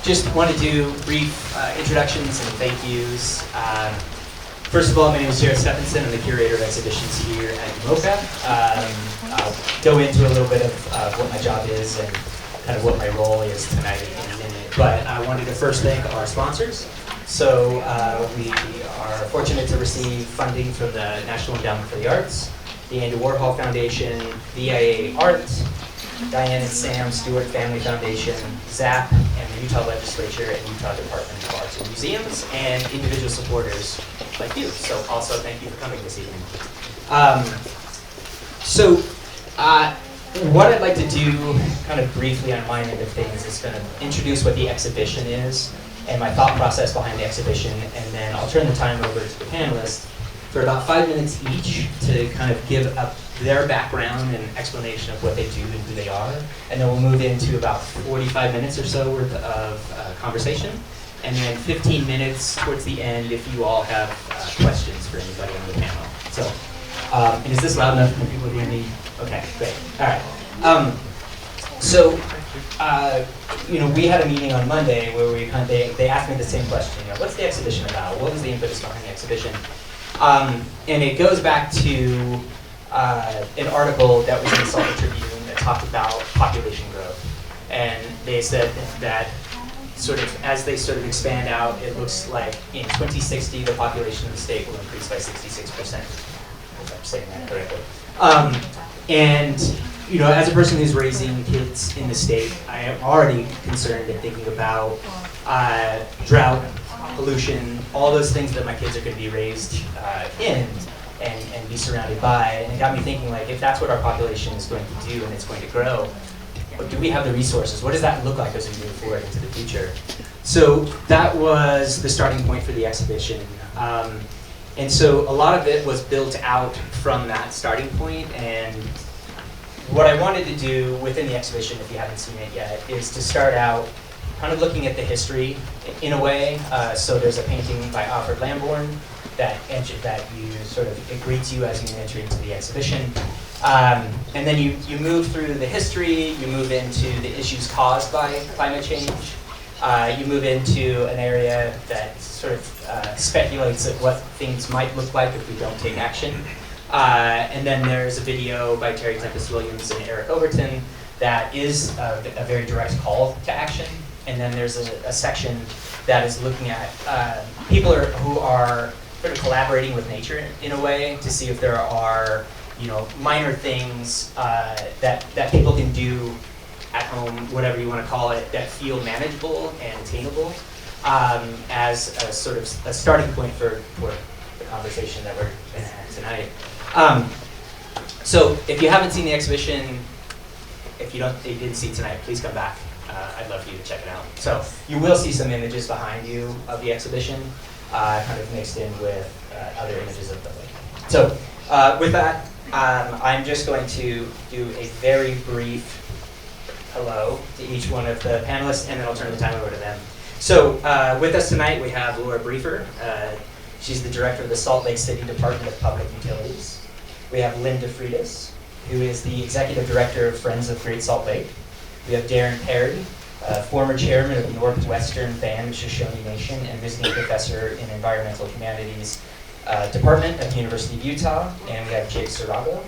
Just want to do brief introductions and thank yous. First of all, my name is Jake Serago. I'm the curator of exhibitions here at UMOCA. I'll go into a little bit of what my job is and kind of what my role is tonight in a minute. But I wanted to first thank our sponsors. So we are fortunate to receive funding from the National Endowment for the Arts, the Andy Warhol Foundation, VIA Art, Diane and Sam Stewart Family Foundation, ZAP, and the Utah Legislature and Utah Department of Arts and Museums, and individual supporters like you. So also thank you for coming this evening. What I'd like to do kind of briefly on my end of things is kind of introduce what the exhibition is and my thought process behind the exhibition, and then I'll turn the time over to the panelists for about 5 minutes each to kind of give up their background and explanation of what they do and who they are. And then we'll move into about 45 minutes or so worth of conversation. And then 15 minutes towards the end if you all have questions for anybody on the panel. So, and is this loud enough for people to hear me? Okay, great. All right. We had a meeting on Monday where they asked me the same question. What's the exhibition about? What was the impetus behind the exhibition? And it goes back to an article that was in the Salt Lake Tribune that talked about population growth. And they said that sort of as they sort of expand out, it looks like in 2060 the population of the state will increase by 66%. If I'm saying that correctly. As a person who's raising kids in the state, I am already concerned and thinking about drought, pollution, all those things that my kids are going to be raised in and be surrounded by. And it got me thinking, like, if that's what our population is going to do and it's going to grow, do we have the resources? What does that look like as we move forward into the future? So that was the starting point for the exhibition. And so a lot of it was built out from that starting point. And what I wanted to do within the exhibition, if you haven't seen it yet, is to start out kind of looking at the history in a way. So there's a painting by Alfred Lambourne that it greets you as you enter into the exhibition. And then you move through the history, you move into the issues caused by climate change. You move into an area that sort of speculates at what things might look like if we don't take action. And then there's a video by Terry Tempest Williams and Eric Overton that is a very direct call to action. And then there's a section that is looking at people who are sort of collaborating with nature in a way to see if there are minor things that people can do at home, whatever you want to call it, that feel manageable and attainable as a sort of a starting point for the conversation that we're going to have tonight. So if you haven't seen the exhibition, if you didn't see it tonight, please come back. I'd love for you to check it out. So you will see some images behind you of the exhibition, kind of mixed in with other images of the lake. So with that, I'm just going to do a very brief hello to each one of the panelists, and then I'll turn the time over to them. So with us tonight, we have Laura Briefer. She's the director of the Salt Lake City Department of Public Utilities. We have Lynn De Frietas, who is the executive director of Friends of Great Salt Lake. We have Darren Parry, former chairman of the Northwestern Band, Shoshone Nation, and visiting professor in Environmental Humanities Department at the University of Utah. And we have Jake Serago,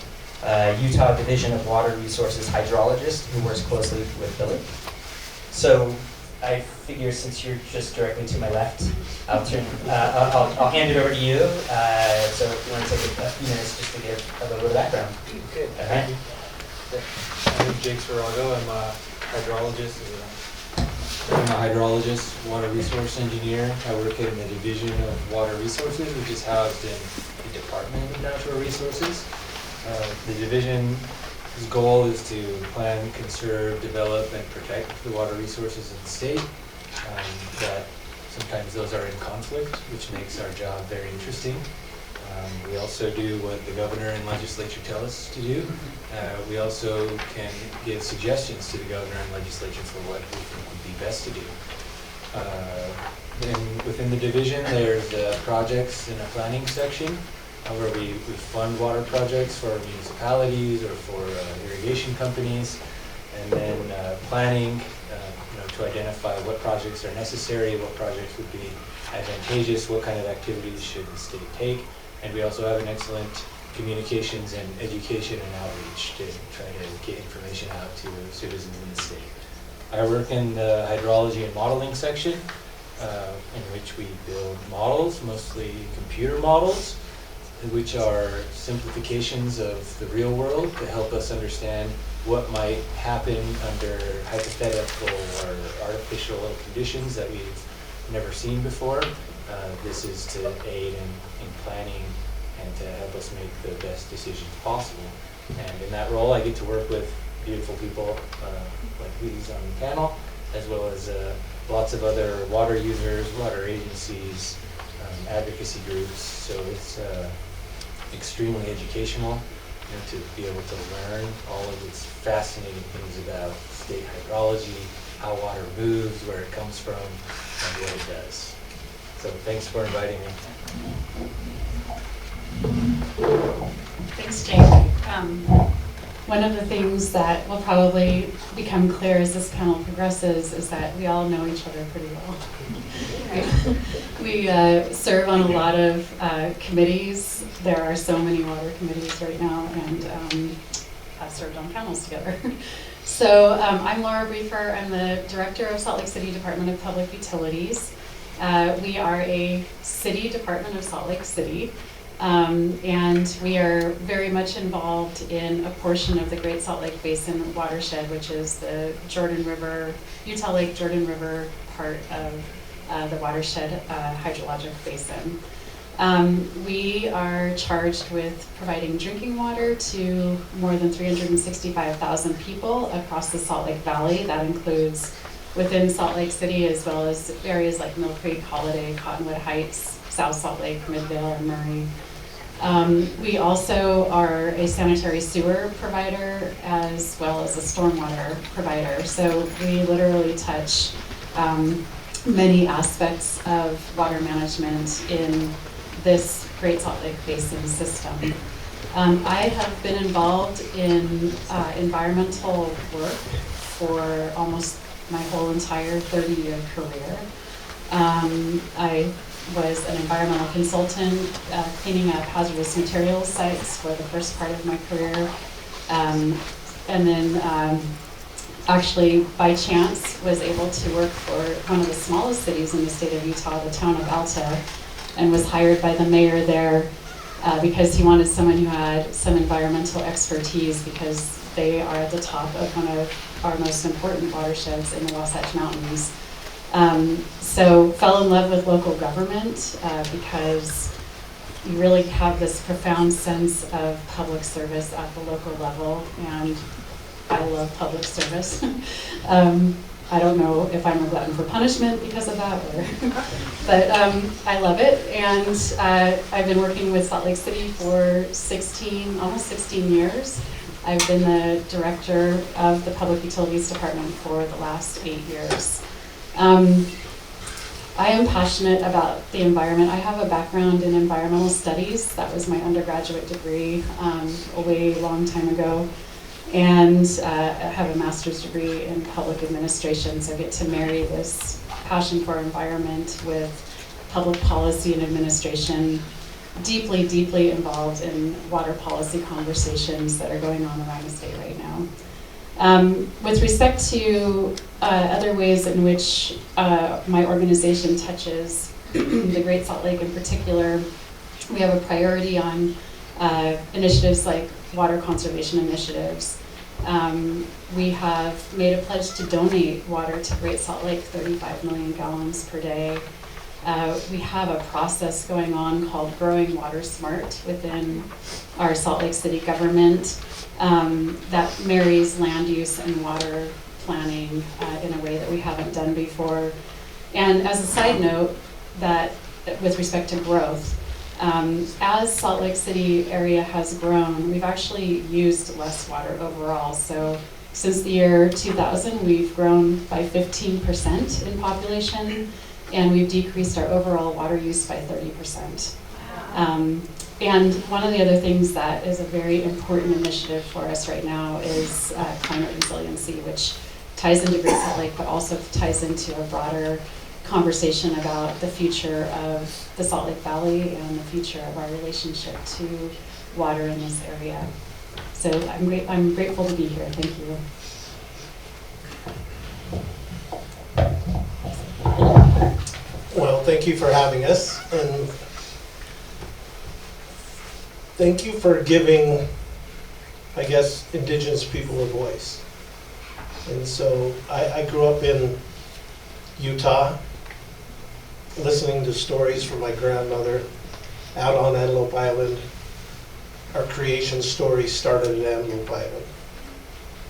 Utah Division of Water Resources hydrologist, who works closely with Billy. So I figure since you're just directly to my left, I'll hand it over to you. So if you want to take a few minutes just to give a little bit of background. Good. All right. I'm Jake Serago. I'm a hydrologist. Water resource engineer. I work in the Division of Water Resources, which is housed in the Department of Natural Resources. The division's goal is to plan, conserve, develop, and protect the water resources of the state. That sometimes those are in conflict, which makes our job very interesting. We also do what the governor and legislature tell us to do. We also can give suggestions to the governor and legislature for what we think would be best to do. Then within the division, there's projects in a planning section where we fund water projects for municipalities or for irrigation companies, and then planning to identify what projects are necessary, what projects would be advantageous, what kind of activities should the state take. And we also have an excellent communications and education and outreach to try to get information out to citizens in the state. I work in the hydrology and modeling section, in which we build models, mostly computer models, which are simplifications of the real world to help us understand what might happen under hypothetical or artificial conditions that we've never seen before. This is to aid in planning and to help us make the best decisions possible. And in that role, I get to work with beautiful people like these on the panel, as well as lots of other water users, water agencies, advocacy groups. So it's extremely educational, to be able to learn all of these fascinating things about state hydrology, how water moves, where it comes from, and what it does. So thanks for inviting me. Thanks, Jake. One of the things that will probably become clear as this panel progresses is that we all know each other pretty well. Right? We serve on a lot of committees. There are so many water committees right now, and I've served on panels together. So I'm Laura Briefer. I'm the director of Salt Lake City Department of Public Utilities. We are a city department of Salt Lake City. And we are very much involved in a portion of the Great Salt Lake Basin watershed, which is the Jordan River, Utah Lake Jordan River part of the watershed hydrologic basin. We are charged with providing drinking water to more than 365,000 people across the Salt Lake Valley. That includes within Salt Lake City, as well as areas like Mill Creek, Holiday, Cottonwood Heights, South Salt Lake, Midvale, and Murray. We also are a sanitary sewer provider as well as a stormwater provider. So we literally touch many aspects of water management in this Great Salt Lake Basin system. I have been involved in environmental work for almost my whole entire 30-year career. I was an environmental consultant, cleaning up hazardous materials sites for the first part of my career. And then actually, by chance, was able to work for one of the smallest cities in the state of Utah, the town of Alta, and was hired by the mayor there because he wanted someone who had some environmental expertise, because they are at the top of one of our most important watersheds in the Wasatch Mountains. So fell in love with local government because you really have this profound sense of public service at the local level, and I love public service. I don't know if I'm a glutton for punishment because of that, but I love it. And I've been working with Salt Lake City for almost 16 years. I've been the director of the Public Utilities Department for the last 8 years. I am passionate about the environment. I have a background in environmental studies. That was my undergraduate degree a way long time ago. And I have a master's degree in public administration, so I get to marry this passion for environment with public policy and administration, deeply, deeply involved in water policy conversations that are going on around the state right now. With respect to other ways in which my organization touches the Great Salt Lake in particular, we have a priority on initiatives like water conservation initiatives. We have made a pledge to donate water to Great Salt Lake, 35 million gallons per day. We have a process going on called Growing Water Smart within our Salt Lake City government that marries land use and water planning in a way that we haven't done before. And as a side note, that with respect to growth, as Salt Lake City area has grown, we've actually used less water overall. So since the year 2000, we've grown by 15% in population, and we've decreased our overall water use by 30%. And one of the other things that is a very important initiative for us right now is climate resiliency, which ties into Great Salt Lake, but also ties into a broader conversation about the future of the Salt Lake Valley and the future of our relationship to water in this area. So I'm grateful to be here. Thank you. Well, thank you for having us, and thank you for giving, I guess, Indigenous people a voice. And so I grew up in Utah, listening to stories from my grandmother out on Antelope Island. Our creation story started at Antelope Island.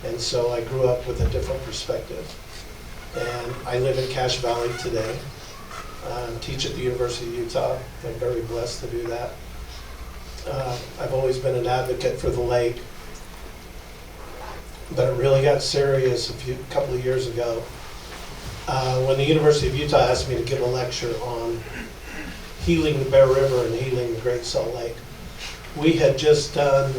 And so I grew up with a different perspective. And I live in Cache Valley today. Teach at the University of Utah. I'm very blessed to do that. I've always been an advocate for the lake, but it really got serious a couple of years ago when the University of Utah asked me to give a lecture on healing the Bear River and healing the Great Salt Lake. We had just done,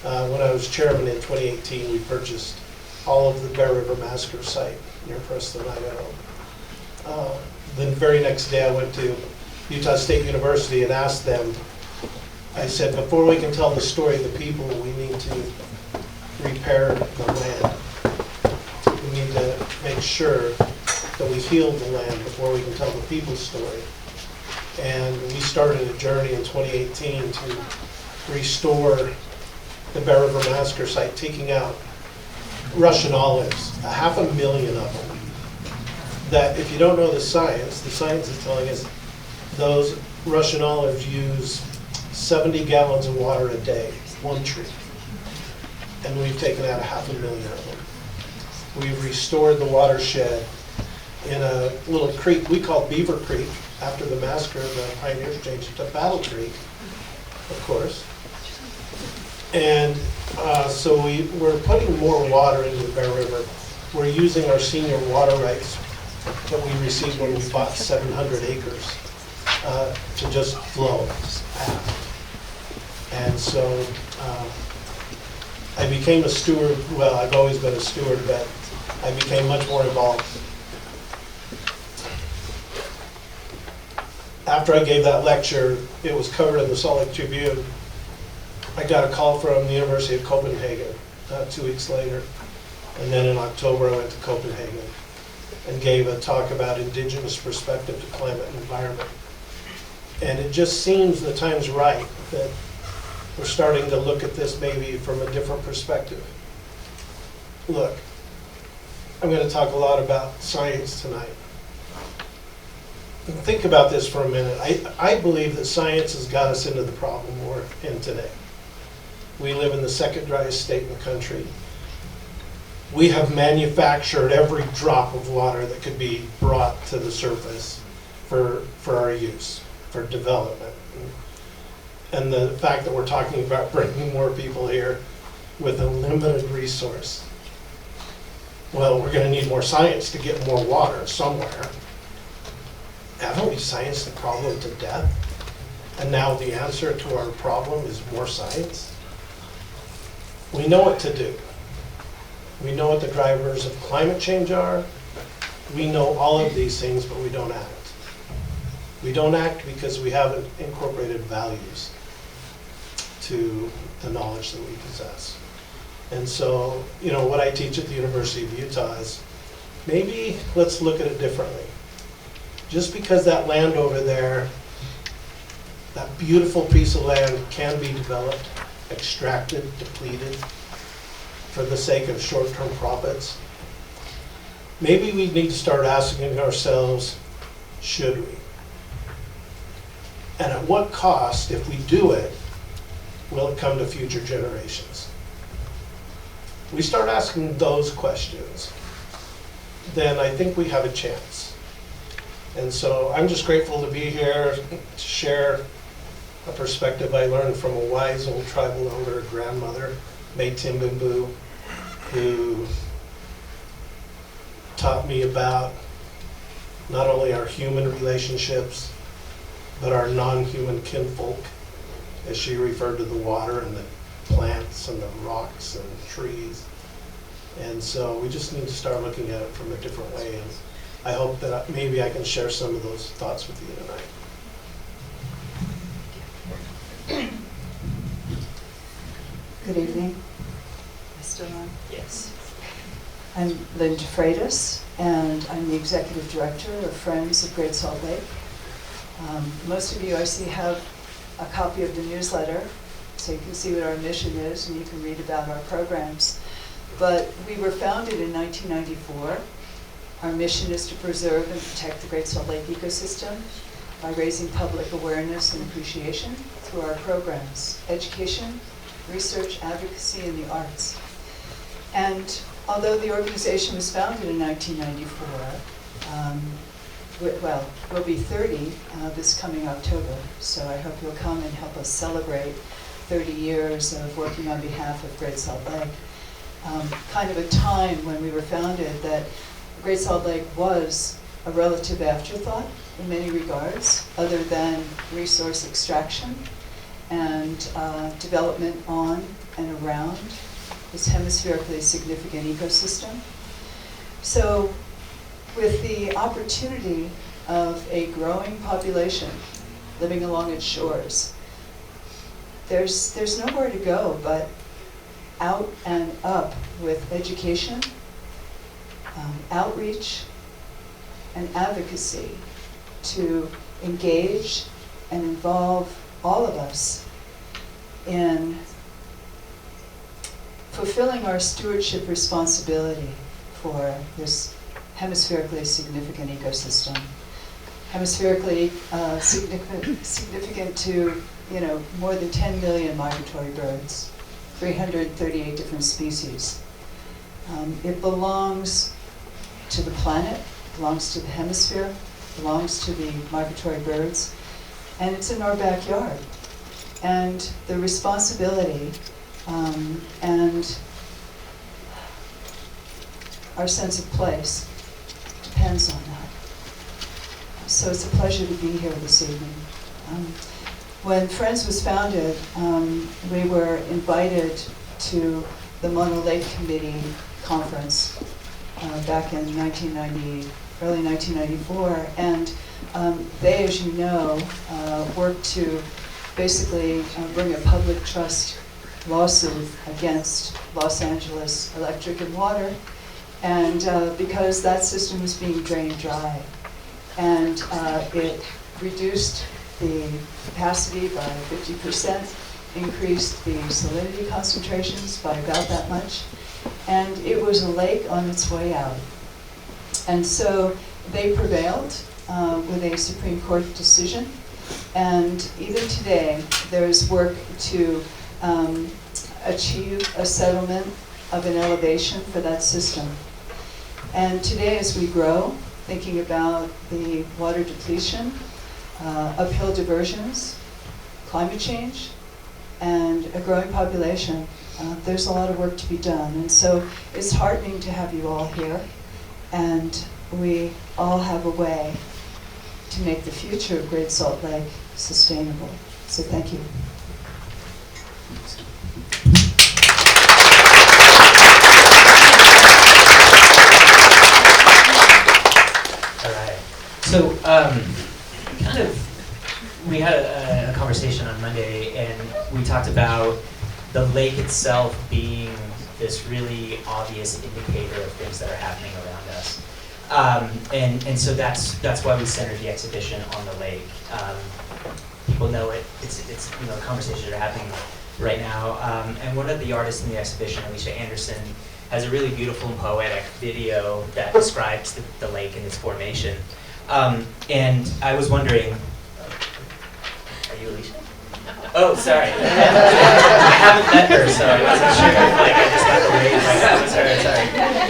when I was chairman in 2018, we purchased all of the Bear River Massacre site near Preston, Idaho. The very next day I went to Utah State University and asked them, I said, before we can tell the story of the people, we need to repair the land. We need to make sure that we've healed the land before we can tell the people's story. And we started a journey in 2018 to restore the Bear River Massacre site, taking out Russian olives, 500,000 of them. That if you don't know the science is telling us those Russian olives use 70 gallons of water a day, one tree. And we've taken out 500,000 of them. We've restored the watershed in a little creek we call Beaver Creek. After the massacre, the pioneers changed it to Battle Creek, of course. And so we're putting more water into the Bear River. We're using our senior water rights that we received when we bought 700 acres to just flow out. And so I became a steward. Well, I've always been a steward, but I became much more involved. After I gave that lecture, it was covered in the Salt Lake Tribune. I got a call from the University of Copenhagen 2 weeks later. And then in October, I went to Copenhagen and gave a talk about Indigenous perspective to climate and environment. And it just seems the time's right that we're starting to look at this maybe from a different perspective. Look, I'm going to talk a lot about science tonight. Think about this for a minute. I believe that science has got us into the problem we're in today. We live in the second driest state in the country. We have manufactured every drop of water that could be brought to the surface for our use, for development. And the fact that we're talking about bringing more people here with a limited resource. Well, we're going to need more science to get more water somewhere. Haven't we scienced the problem to death? And now the answer to our problem is more science? We know what to do. We know what the drivers of climate change are. We know all of these things, but we don't act. We don't act because we haven't incorporated values to the knowledge that we possess. And so, what I teach at the University of Utah is maybe let's look at it differently. Just because that land over there, that beautiful piece of land can be developed, extracted, depleted for the sake of short-term profits, maybe we need to start asking ourselves, should we? And at what cost, if we do it, will it come to future generations? We start asking those questions, then I think we have a chance. And so I'm just grateful to be here to share a perspective I learned from a wise old tribal elder grandmother, May Timbimbu, who taught me about not only our human relationships, but our non-human kinfolk, as she referred to the water and the plants and the rocks and the trees. And so we just need to start looking at it from a different way, and I hope that maybe I can share some of those thoughts with you tonight. Good evening. Am I still on? Yes. I'm Lynn De Frietas, and I'm the Executive Director of Friends of Great Salt Lake. Most of you, I see, have a copy of the newsletter, so you can see what our mission is, and you can read about our programs. But we were founded in 1994. Our mission is to preserve and protect the Great Salt Lake ecosystem by raising public awareness and appreciation through our programs: education, research, advocacy, and the arts. And although the organization was founded in 1994, well, we'll be 30 this coming October, so I hope you'll come and help us celebrate 30 years of working on behalf of Great Salt Lake. Kind of a time when we were founded that Great Salt Lake was a relative afterthought in many regards, other than resource extraction and development on and around this hemispherically significant ecosystem. So with the opportunity of a growing population living along its shores, there's nowhere to go but out and up with education, outreach, and advocacy to engage and involve all of us in fulfilling our stewardship responsibility for this hemispherically significant ecosystem. Hemispherically significant to, more than 10 million migratory birds, 338 different species. It belongs to the planet, belongs to the hemisphere, belongs to the migratory birds, and it's in our backyard. And the responsibility and our sense of place depends on that. So it's a pleasure to be here this evening. When Friends was founded, we were invited to the Mono Lake Committee conference back in early 1994, and they, as you know, worked to basically bring a public trust lawsuit against Los Angeles Electric and Water, and because that system was being drained dry, and it reduced the capacity by 50%, increased the salinity concentrations by about that much, and it was a lake on its way out. And so they prevailed with a Supreme Court decision, and even today there's work to achieve a settlement of an elevation for that system. And today, as we grow, thinking about the water depletion, uphill diversions, climate change, and a growing population, there's a lot of work to be done. And so it's heartening to have you all here, and we all have a way to make the future of Great Salt Lake sustainable. So thank you. So, we had a conversation on Monday, and we talked about the lake itself being this really obvious indicator of things that are happening around us. And so that's why we centered the exhibition on the lake. People know it. It's conversations are happening right now. And one of the artists in the exhibition, Alicia Anderson, has a really beautiful and poetic video that describes the lake and its formation. And I was wondering, are you Alicia? Oh, sorry. I haven't met her, so I wasn't sure if I just got the raise. That was her, sorry.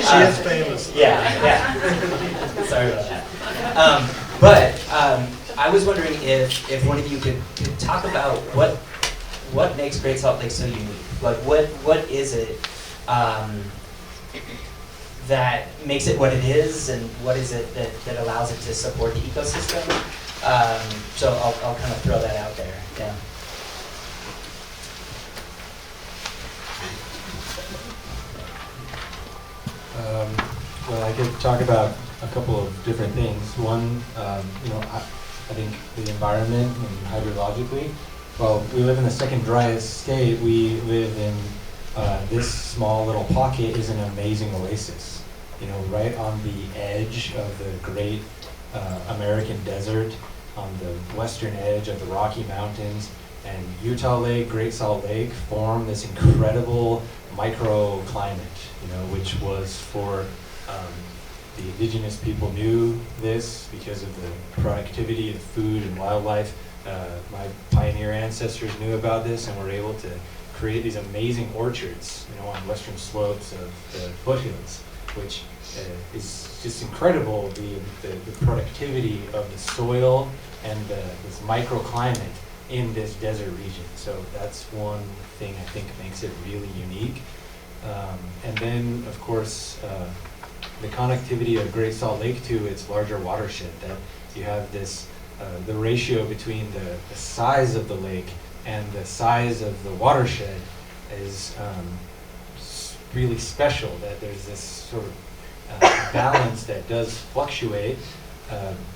She is famous. Yeah. Sorry about that. But I was wondering if one of you could talk about what makes Great Salt Lake so unique. Like, what is it that makes it what it is, and what is it that allows it to support the ecosystem? So I'll kind of throw that out there. Yeah. Well, I could talk about a couple of different things. One, I think the environment and hydrologically. Well, we live in the second driest state. We live in this small little pocket is an amazing oasis. Right on the edge of the great American desert, on the western edge of the Rocky Mountains, and Utah Lake, Great Salt Lake form this incredible microclimate, which was for the indigenous people knew this because of the productivity of food and wildlife. My pioneer ancestors knew about this and were able to create these amazing orchards, on western slopes of the foothills, which is just incredible, the productivity of the soil and this microclimate in this desert region. So that's one thing I think makes it really unique. And then, of course, the connectivity of Great Salt Lake to its larger watershed, that you have this, the ratio between the size of the lake and the size of the watershed is really special, that there's this sort of balance that does fluctuate,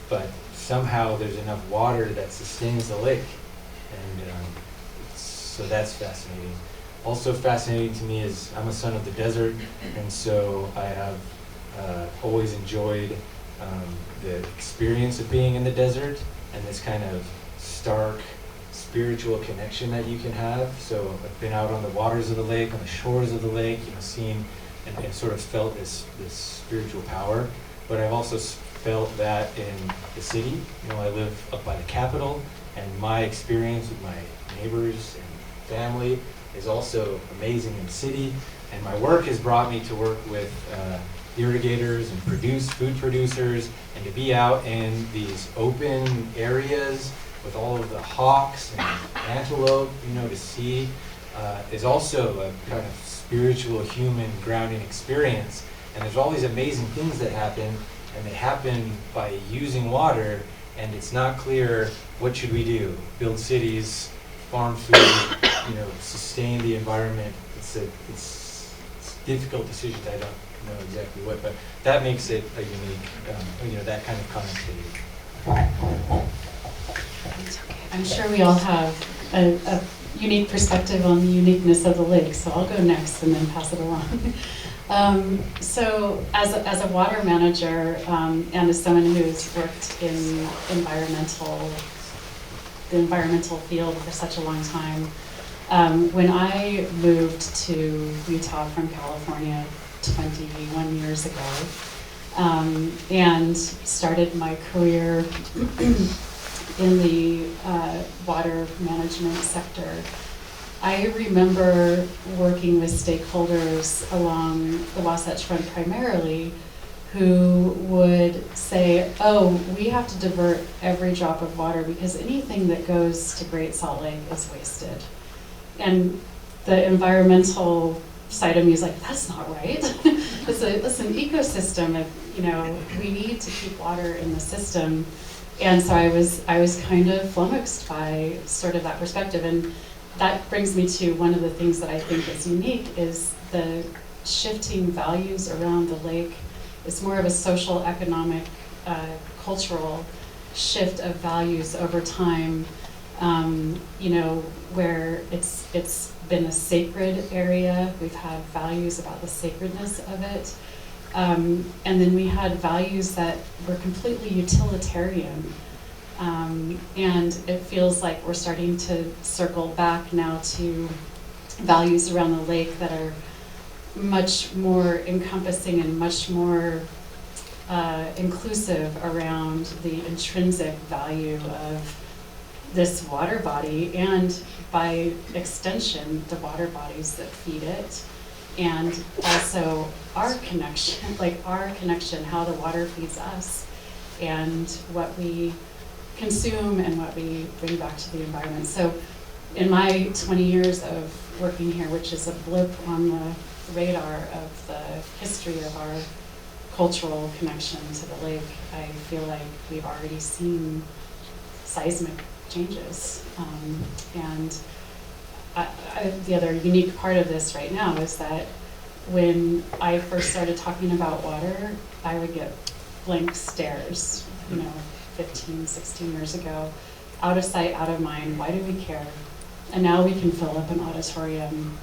but somehow there's enough water that sustains the lake. And so that's fascinating. Also fascinating to me is I'm a son of the desert, and so I have always enjoyed the experience of being in the desert and this kind of stark spiritual connection that you can have. So I've been out on the waters of the lake, on the shores of the lake, seen and sort of felt this spiritual power. But I've also felt that in the city. I live up by the Capitol, and my experience with my neighbors and family is also amazing in the city. And my work has brought me to work with irrigators and food producers, and to be out in these open areas with all of the hawks and antelope, to see is also a kind of spiritual, human, grounding experience. And there's all these amazing things that happen, and they happen by using water, and it's not clear what should we do, build cities, farm food, sustain the environment. It's difficult decisions. I don't know exactly what, but that makes it a unique, that kind of connectivity. I'm sure we all have a unique perspective on the uniqueness of the lake, so I'll go next and then pass it along. So as a water manager, and as someone who's worked in the environmental field for such a long time, when I moved to Utah from California 21 years ago, and started my career in the water management sector, I remember working with stakeholders along the Wasatch Front primarily, who would say, oh, we have to divert every drop of water because anything that goes to Great Salt Lake is wasted. And the environmental side of me is like, that's not right. It's an ecosystem. We need to keep water in the system. And so I was kind of flummoxed by sort of that perspective. And that brings me to one of the things that I think is unique is the shifting values around the lake. It's more of a social, economic, cultural shift of values over time, where it's been a sacred area. We've had values about the sacredness of it. And then we had values that were completely utilitarian. And it feels like we're starting to circle back now to values around the lake that are much more encompassing and much more inclusive around the intrinsic value of this water body, and by extension, the water bodies that feed it, and also our connection, how the water feeds us, and what we consume and what we bring back to the environment. So in my 20 years of working here, which is a blip on the radar of the history of our cultural connection to the lake, I feel like we've already seen seismic changes. And the other unique part of this right now is that when I first started talking about water, I would get blank stares, 15, 16 years ago. Out of sight, out of mind, why do we care? And now we can fill up an auditorium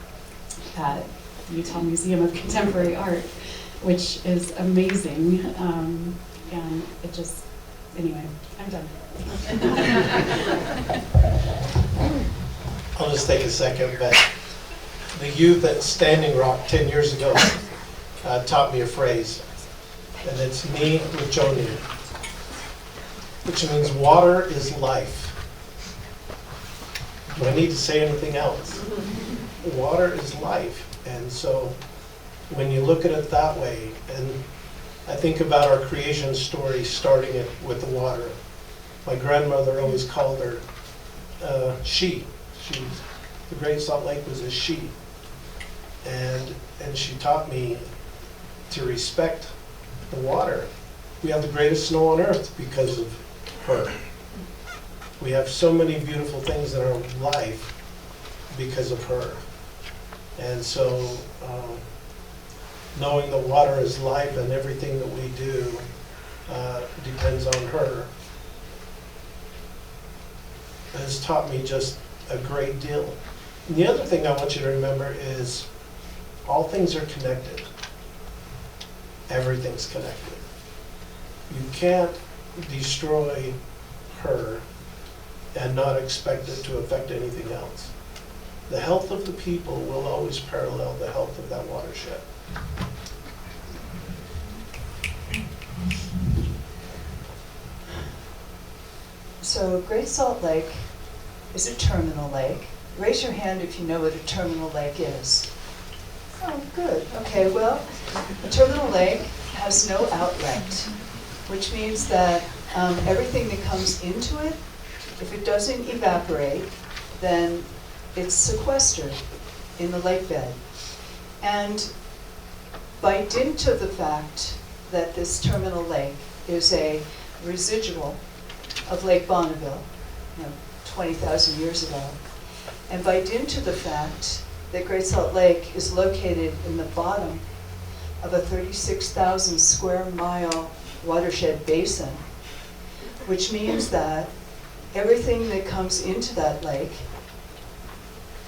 at the Utah Museum of Contemporary Art, which is amazing. And it just, anyway, I'm done. I'll just take a second, but the youth at Standing Rock 10 years ago taught me a phrase, and it's "me with Joni," which means water is life. Do I need to say anything else? Water is life, and so when you look at it that way, and I think about our creation story starting it with the water. My grandmother always called her she. The Great Salt Lake was a she. And she taught me to respect the water. We have the greatest snow on earth because of her. We have so many beautiful things in our life because of her. And so knowing that water is life and everything that we do depends on her has taught me just a great deal. And the other thing I want you to remember is all things are connected. Everything's connected. You can't destroy her and not expect it to affect anything else. The health of the people will always parallel the health of that watershed. So Great Salt Lake is a terminal lake. Raise your hand if you know what a terminal lake is. Oh, good. Okay, well, a terminal lake has no outlet, which means that everything that comes into it, if it doesn't evaporate, then it's sequestered in the lake bed. And by dint of the fact that this terminal lake is a residual of Lake Bonneville, 20,000 years ago, and by dint of the fact that Great Salt Lake is located in the bottom of a 36,000 square mile watershed basin, which means that everything that comes into that lake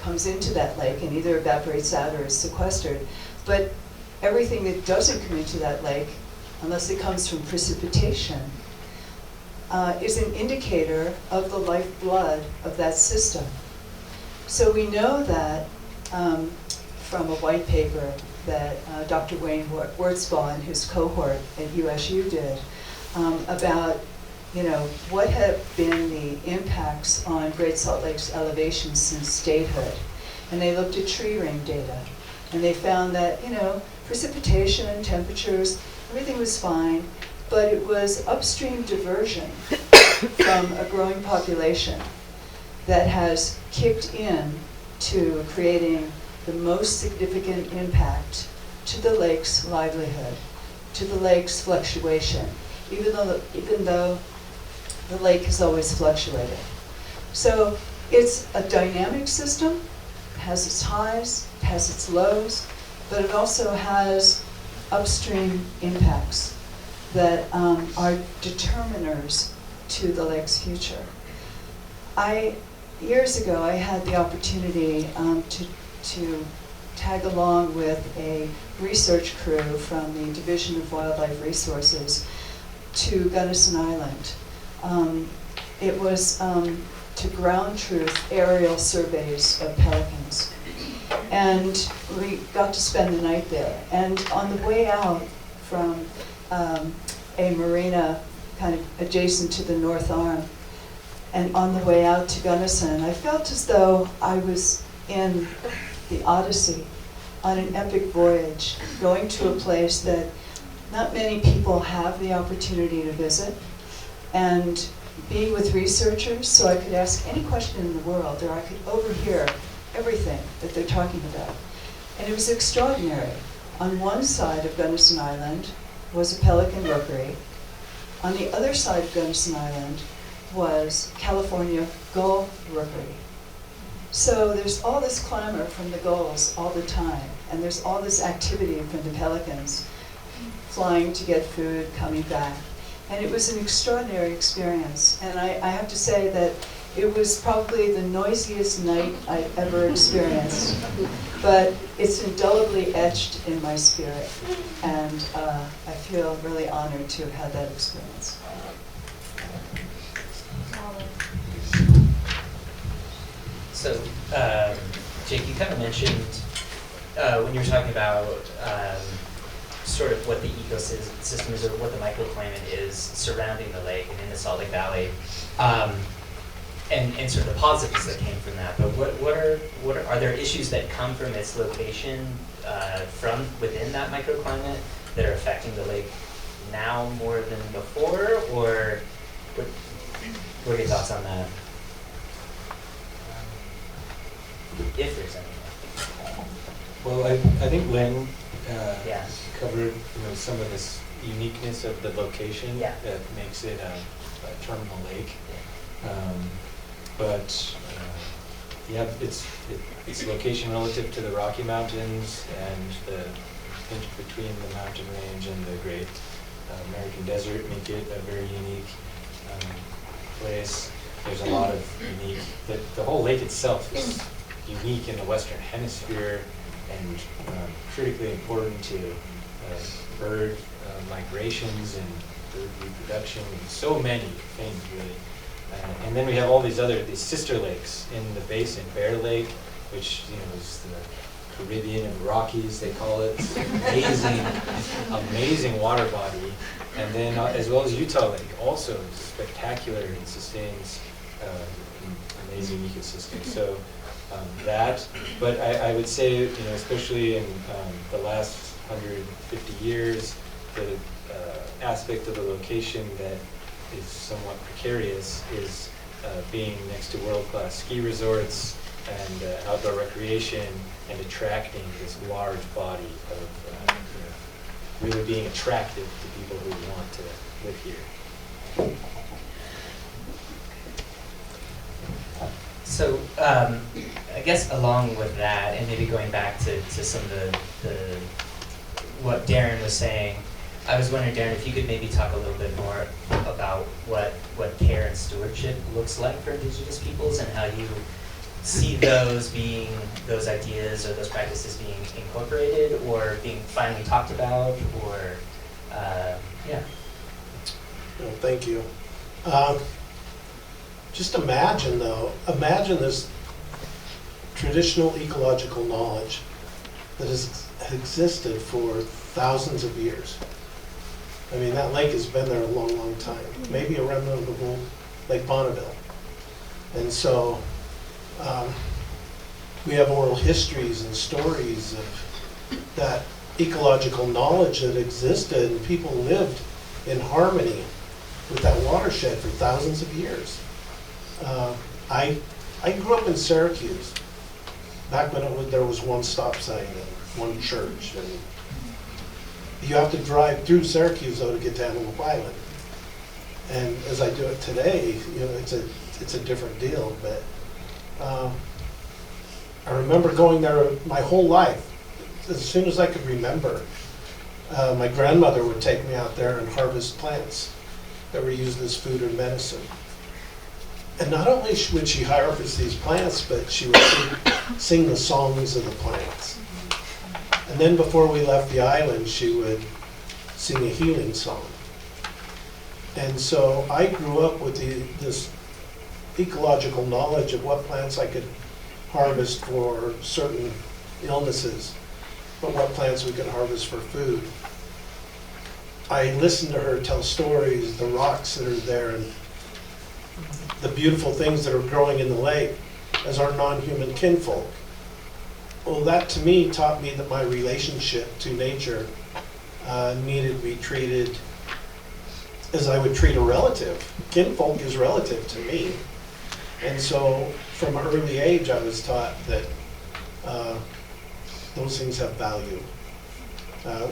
and either evaporates out or is sequestered, but everything that doesn't come into that lake, unless it comes from precipitation, is an indicator of the lifeblood of that system. So we know that from a white paper that Dr. Wayne Wurzbaugh and his cohort at USU did about what have been the impacts on Great Salt Lake's elevation since statehood. And they looked at tree ring data. And they found that, precipitation, temperatures, everything was fine, but it was upstream diversion from a growing population that has kicked in to creating the most significant impact to the lake's livelihood, to the lake's fluctuation, even though the lake has always fluctuated. So it's a dynamic system. It has its highs, it has its lows, but it also has upstream impacts that are determiners to the lake's future. Years ago, I had the opportunity to tag along with a research crew from the Division of Wildlife Resources to Gunnison Island. It was to ground truth aerial surveys of pelicans. And we got to spend the night there. And on the way out from a marina kind of adjacent to the North Arm, and on the way out to Gunnison, I felt as though I was in the Odyssey on an epic voyage, going to a place that not many people have the opportunity to visit, and be with researchers so I could ask any question in the world, or I could overhear everything that they're talking about. And it was extraordinary. On one side of Gunnison Island was a pelican rookery. On the other side of Gunnison Island was California gull rookery. So there's all this clamor from the gulls all the time, and there's all this activity from the pelicans, flying to get food, coming back. And it was an extraordinary experience. And I have to say that it was probably the noisiest night I've ever experienced. But it's indelibly etched in my spirit. And I feel really honored to have had that experience. So, Jake, you kind of mentioned when you were talking about sort of what the ecosystem is, or what the microclimate is surrounding the lake and in the Salt Lake Valley, and sort of the positives that came from that. But what are there issues that come from its location from within that microclimate that are affecting the lake now more than before, or what are your thoughts on that? If there's any. Well, I think Lynn Yeah. covered some of this uniqueness of the location Yeah. that makes it a terminal lake. But yeah, its location relative to the Rocky Mountains and the pinch between the mountain range and the Great American Desert make it a very unique place. There's a lot of unique. The whole lake itself is unique in the Western Hemisphere and critically important to bird migrations and bird reproduction and so many things really. And then we have all these sister lakes in the basin. Bear Lake, which is the Caribbean and Rockies, they call it. It's amazing, amazing water body. And then as well as Utah Lake, also spectacular and sustains an amazing ecosystem. So but I would say, especially in the last 150 years, the aspect of the location that is somewhat precarious is being next to world-class ski resorts and outdoor recreation and attracting this large body of really being attractive to people who want to live here. So I guess along with that, and maybe going back to some of the what Darren was saying, I was wondering, Darren, if you could maybe talk a little bit more about what care and stewardship looks like for Indigenous peoples and how you see those ideas or those practices being incorporated or being finally talked about, or yeah. Well, thank you. Just imagine this traditional ecological knowledge that has existed for thousands of years. I mean, that lake has been there a long, long time, maybe a remnant of the whole Lake Bonneville. And so we have oral histories and stories of that ecological knowledge that existed, and people lived in harmony with that watershed for thousands of years. I grew up in Syracuse, back when there was one stop sign and one church, and you have to drive through Syracuse though to get to Antelope Island. And as I do it today, it's a different deal. But I remember going there my whole life, as soon as I could remember. My grandmother would take me out there and harvest plants that were used as food or medicine. And not only would she harvest these plants, but she would sing the songs of the plants. And then before we left the island, she would sing a healing song. And so I grew up with this ecological knowledge of what plants I could harvest for certain illnesses, but what plants we could harvest for food. I listened to her tell stories, the rocks that are there, and the beautiful things that are growing in the lake as our non-human kinfolk. Well, that to me taught me that my relationship to nature needed to be treated as I would treat a relative. Kinfolk is relative to me. And so from an early age I was taught that those things have value.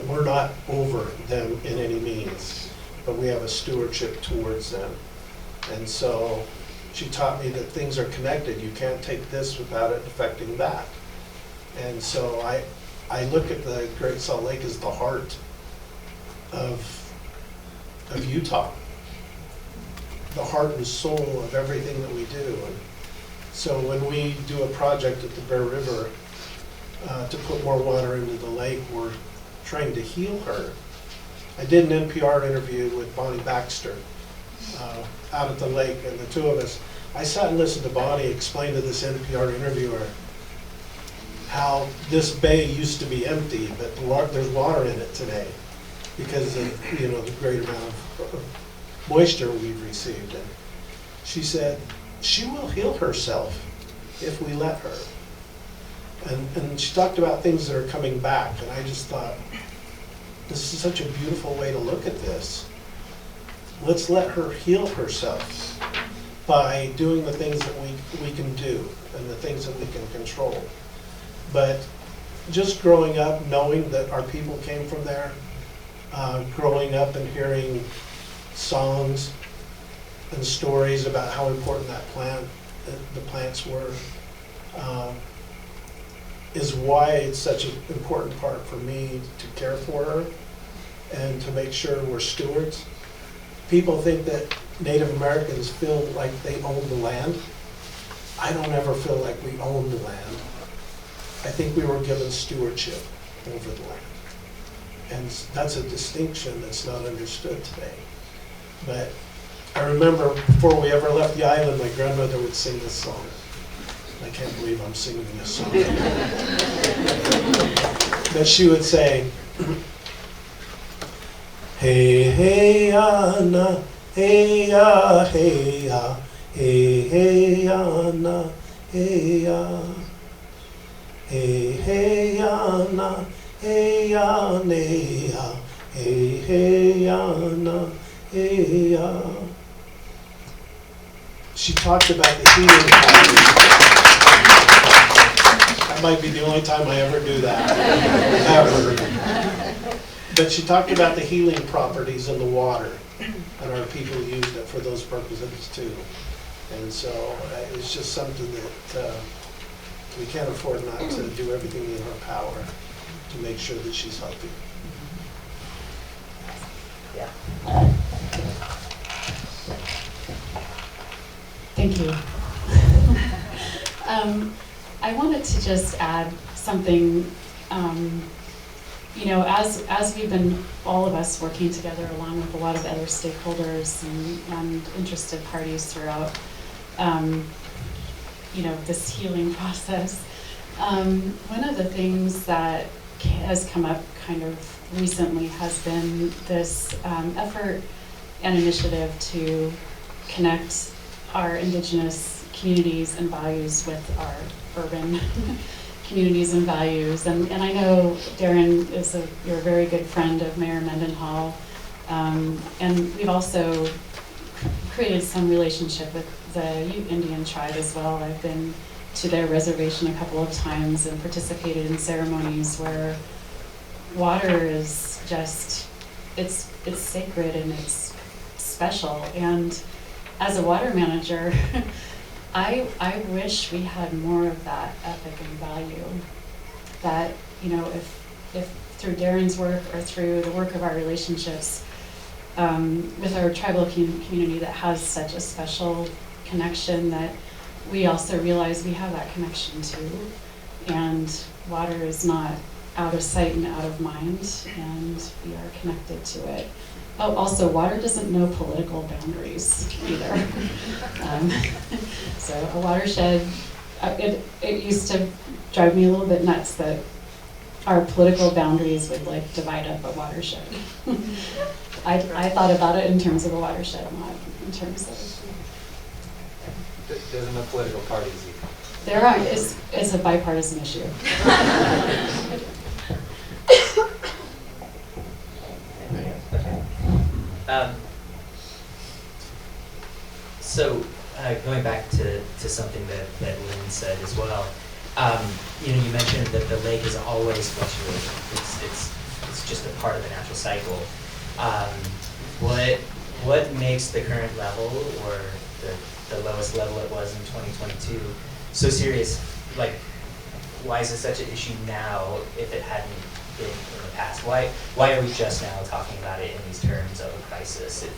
We're not over them in any means, but we have a stewardship towards them. And so she taught me that things are connected. You can't take this without it affecting that. And so I look at the Great Salt Lake as the heart of Utah, the heart and soul of everything that we do. And so when we do a project at the Bear River to put more water into the lake, we're trying to heal her. I did an NPR interview with Bonnie Baxter out at the lake, and the two of us, I sat and listened to Bonnie explain to this NPR interviewer how this bay used to be empty, but there's water in it today because of the great amount of moisture we've received. And she said she will heal herself if we let her. And she talked about things that are coming back, and I just thought, this is such a beautiful way to look at this. Let's let her heal herself by doing the things that we can do and the things that we can control. But just growing up, knowing that our people came from there, growing up and hearing songs and stories about how important the plants were, is why it's such an important part for me to care for her and to make sure we're stewards. People think that Native Americans feel like they own the land. I don't ever feel like we own the land. I think we were given stewardship over the land. And that's a distinction that's not understood today. But I remember before we ever left the island, my grandmother would sing this song. I can't believe I'm singing this song. But she would say, hey, hey, Anna, hey, ya, hey, ya, hey, hey, Anna, hey, ya. Hey, hey, Anna, hey, ya, hey, ya, hey, hey, Anna, hey, ya. She talked about the healing qualities. That might be the only time I ever do that, ever. But she talked about the healing properties in the water, and our people used it for those purposes too. And so it's just something that we can't afford not to do everything in our power to make sure that she's healthy. Yeah. Thank you. I wanted to just add something, as we've been, all of us working together along with a lot of other stakeholders and interested parties throughout, this healing process. One of the things that has come up kind of recently has been this effort and initiative to connect our indigenous communities and values with our urban communities and values. And I know Darren you're a very good friend of Mayor Mendenhall. And we've also created some relationship with the Ute Indian tribe as well. I've been to their reservation a couple of times and participated in ceremonies where water is just, it's sacred and it's special. And as a water manager, I wish we had more of that ethic and value. That, if through Darren's work or through the work of our relationships with our tribal community that has such a special connection, that we also realize we have that connection too. And water is not out of sight and out of mind, and we are connected to it. Oh, also, water doesn't know political boundaries either. So a watershed, it used to drive me a little bit nuts that our political boundaries would divide up a watershed. I thought about it in terms of a watershed, not in terms of. There's no political parties either. There are. It's a bipartisan issue. So going back to something that Lynn said as well, you mentioned that the lake is always fluctuating. It's just a part of the natural cycle. What makes the current level or the lowest level it was in 2022. So serious, like, why is it such an issue now if it hadn't been in the past? Why are we just now talking about it in these terms of a crisis if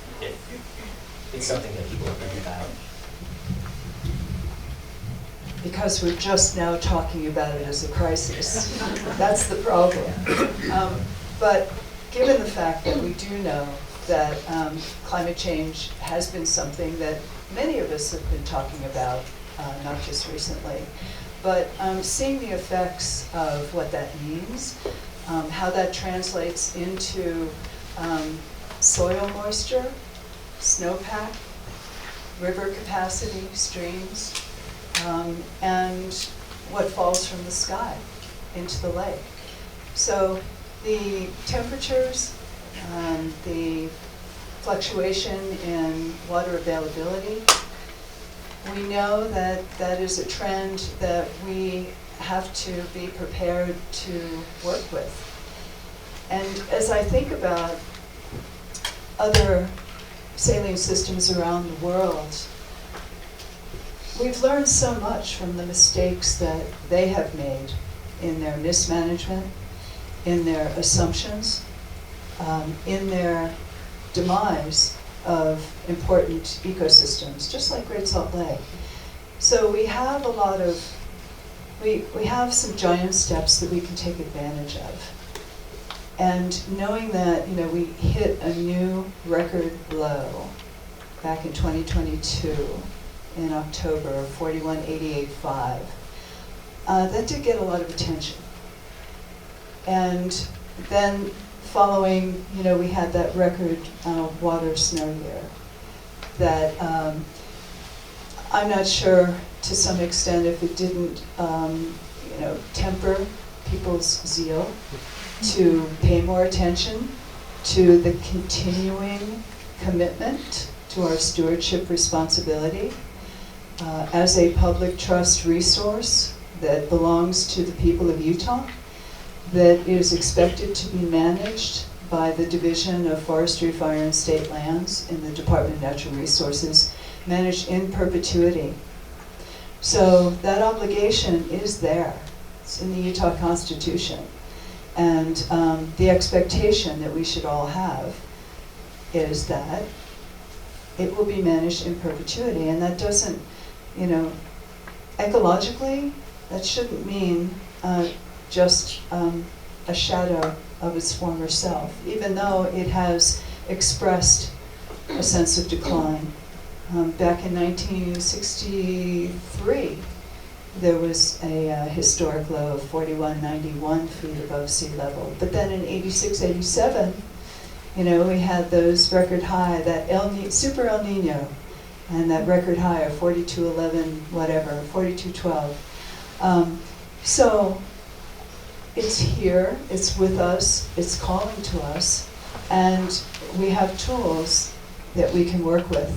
it's something that people are thinking about? Because we're just now talking about it as a crisis. That's the problem. But given the fact that we do know that climate change has been something that many of us have been talking about, not just recently, but seeing the effects of what that means, how that translates into soil moisture, snowpack, river capacity, streams, and what falls from the sky into the lake. So the temperatures, the fluctuation in water availability, we know that that is a trend that we have to be prepared to work with. And as I think about other saline systems around the world, we've learned so much from the mistakes that they have made in their mismanagement, in their assumptions, in their demise of important ecosystems, just like Great Salt Lake. So we have a lot of, we have some giant steps that we can take advantage of. And knowing that, we hit a new record low back in 2022 in October of 41.885, that did get a lot of attention. And then following, we had that record water snow year that I'm not sure to some extent if it didn't, temper people's zeal to pay more attention to the continuing commitment to our stewardship responsibility as a public trust resource that belongs to the people of Utah, that is expected to be managed by the Division of Forestry, Fire, and State Lands in the Department of Natural Resources, managed in perpetuity. So that obligation is there. It's in the Utah Constitution. And the expectation that we should all have is that it will be managed in perpetuity. And that doesn't, ecologically, that shouldn't mean just a shadow of its former self, even though it has expressed a sense of decline. Back in 1963, there was a historic low of 41.91 feet above sea level. But then in 86, 87, we had those record high, that super El Nino, and that record high of 42.11, whatever, 42.12. So it's here, it's with us, it's calling to us, and we have tools that we can work with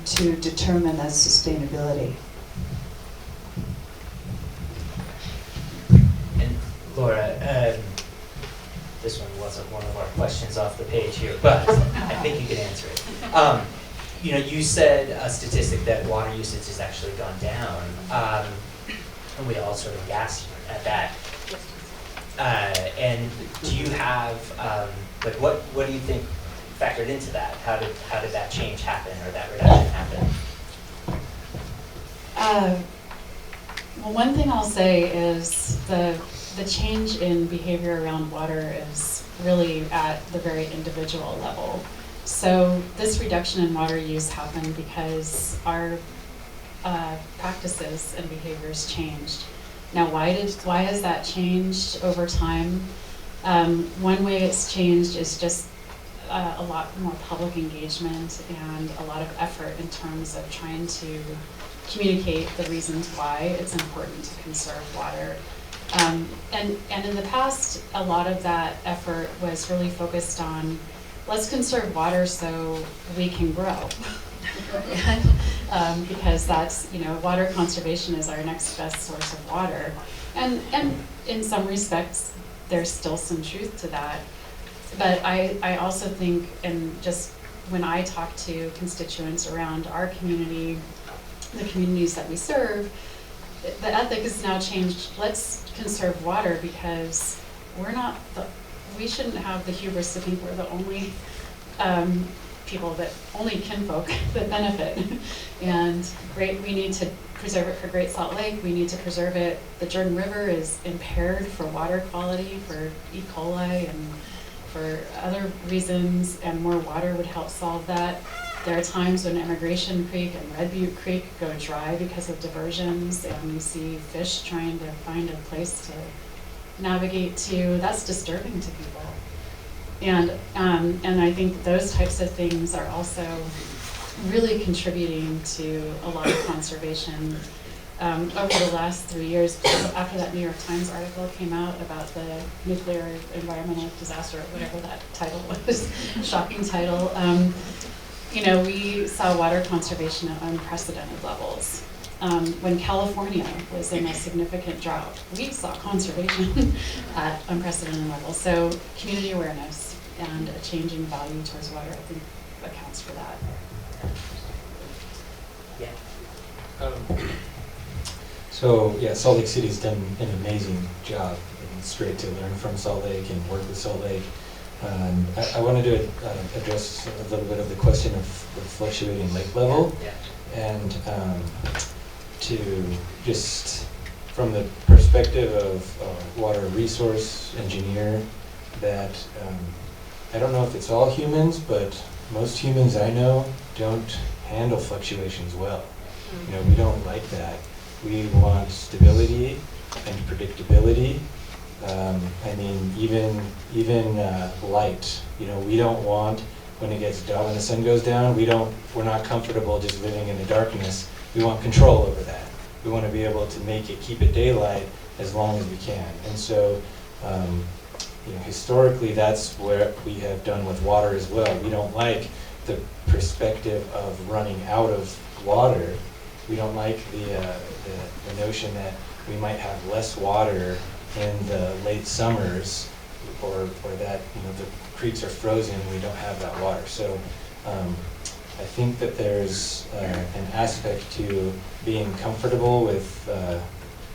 to determine that sustainability. And Laura, this one wasn't one of our questions off the page here, but I think you can answer it. You said a statistic that water usage has actually gone down, and we all sort of gasped at that. And do you have, what do you think factored into that? How did that change happen, or that reduction happen? Well, one thing I'll say is the change in behavior around water is really at the very individual level. So this reduction in water use happened because our practices and behaviors changed. Now, why has that changed over time? One way it's changed is just a lot more public engagement and a lot of effort in terms of trying to communicate the reasons why it's important to conserve water. And in the past, a lot of that effort was really focused on, let's conserve water so we can grow. Because that's, water conservation is our next best source of water. And in some respects, there's still some truth to that. But I also think, and just when I talk to constituents around our community, the communities that we serve, the ethic has now changed. Let's conserve water because we shouldn't have the hubris to think we're the only people only kinfolk that benefit. And we need to preserve it for Great Salt Lake. We need to preserve it. The Jordan River is impaired for water quality, for E. coli, and for other reasons, and more water would help solve that. There are times when Emigration Creek and Red Butte Creek go dry because of diversions, and you see fish trying to find a place to navigate to. That's disturbing to people. And I think those types of things are also really contributing to a lot of conservation. Over the last 3 years, after that New York Times article came out about the nuclear environmental disaster, whatever that title was, shocking title, we saw water conservation at unprecedented levels. When California was in a significant drought, we saw conservation at unprecedented levels. So community awareness and a changing value towards water, I think, accounts for that. Yeah. So yeah, Salt Lake City's done an amazing job. It's great to learn from Salt Lake and work with Salt Lake. I wanted to address a little bit of the question of the fluctuating lake level, and to just from the perspective of water resource engineer, that I don't know if it's all humans, but most humans I know don't handle fluctuations well. We don't like that. We want stability and predictability. Even light. We don't want, when it gets dark, when the sun goes down, we're not comfortable just living in the darkness. We want control over that. We want to be able to keep it daylight as long as we can. And so, historically, that's what we have done with water as well. We don't like the perspective of running out of water. We don't like the notion that we might have less water in the late summers, or that the creeks are frozen and we don't have that water. So I think that there's an aspect to being comfortable with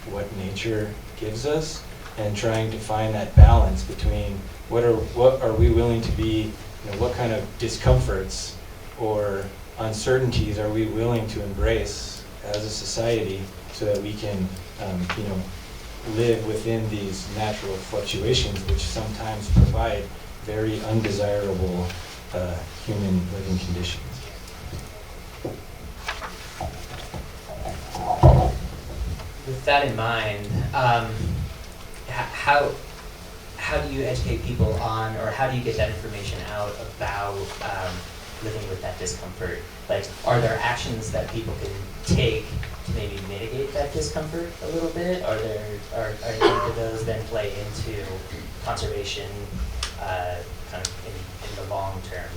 what nature gives us, and trying to find that balance between what are we willing to be, what kind of discomforts or uncertainties are we willing to embrace as a society, so that we can live within these natural fluctuations, which sometimes provide very undesirable human living conditions. With that in mind, how do you educate people on, or how do you get that information out about living with that discomfort? Like, are there actions that people can take to maybe mitigate that discomfort a little bit? Are do those then play into conservation kind of in the long term?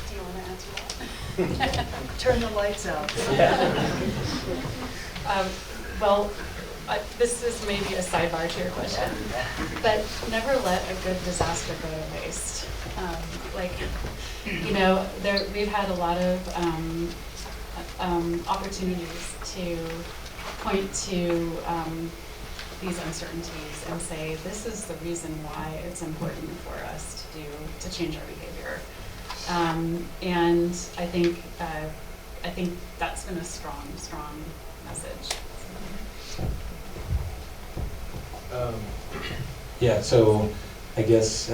Do you want to answer that? Turn the lights out. This is maybe a sidebar to your question, but never let a good disaster go to waste. We've had a lot of opportunities to point to these uncertainties and say, this is the reason why it's important for us to change our behavior. And I think that's been a strong message. So I guess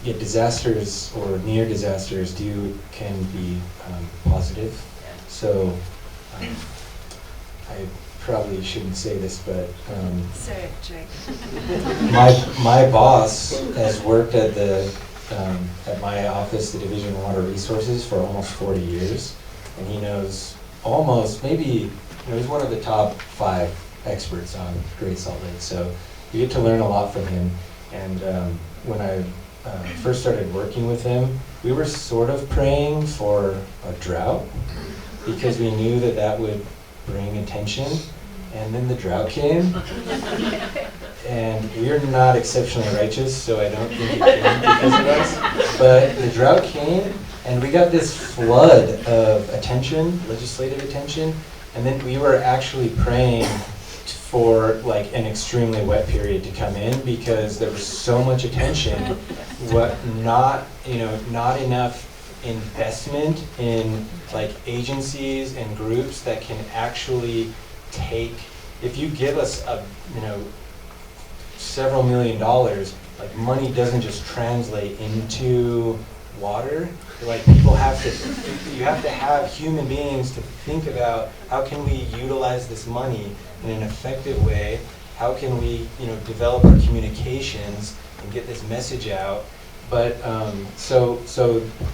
disasters or near disasters can be positive. So I probably shouldn't say this, but say it, Jake. my boss has worked at at my office, the Division of Water Resources, for almost 40 years, and he knows he's one of the top 5 experts on Great Salt Lake. So you get to learn a lot from him. And when I first started working with him, we were sort of praying for a drought, because we knew that would bring attention. And then the drought came, and we're not exceptionally righteous, so I don't think it came because of us. But the drought came, and we got this flood of attention, legislative attention, and then we were actually praying for like an extremely wet period to come in because there was so much attention, not enough investment in like agencies and groups that can actually take. If you give us several $1 million, like money doesn't just translate into water. Like people have to, you have to have human beings to think about how can we utilize this money in an effective way. How can we, develop our communications and get this message out? But so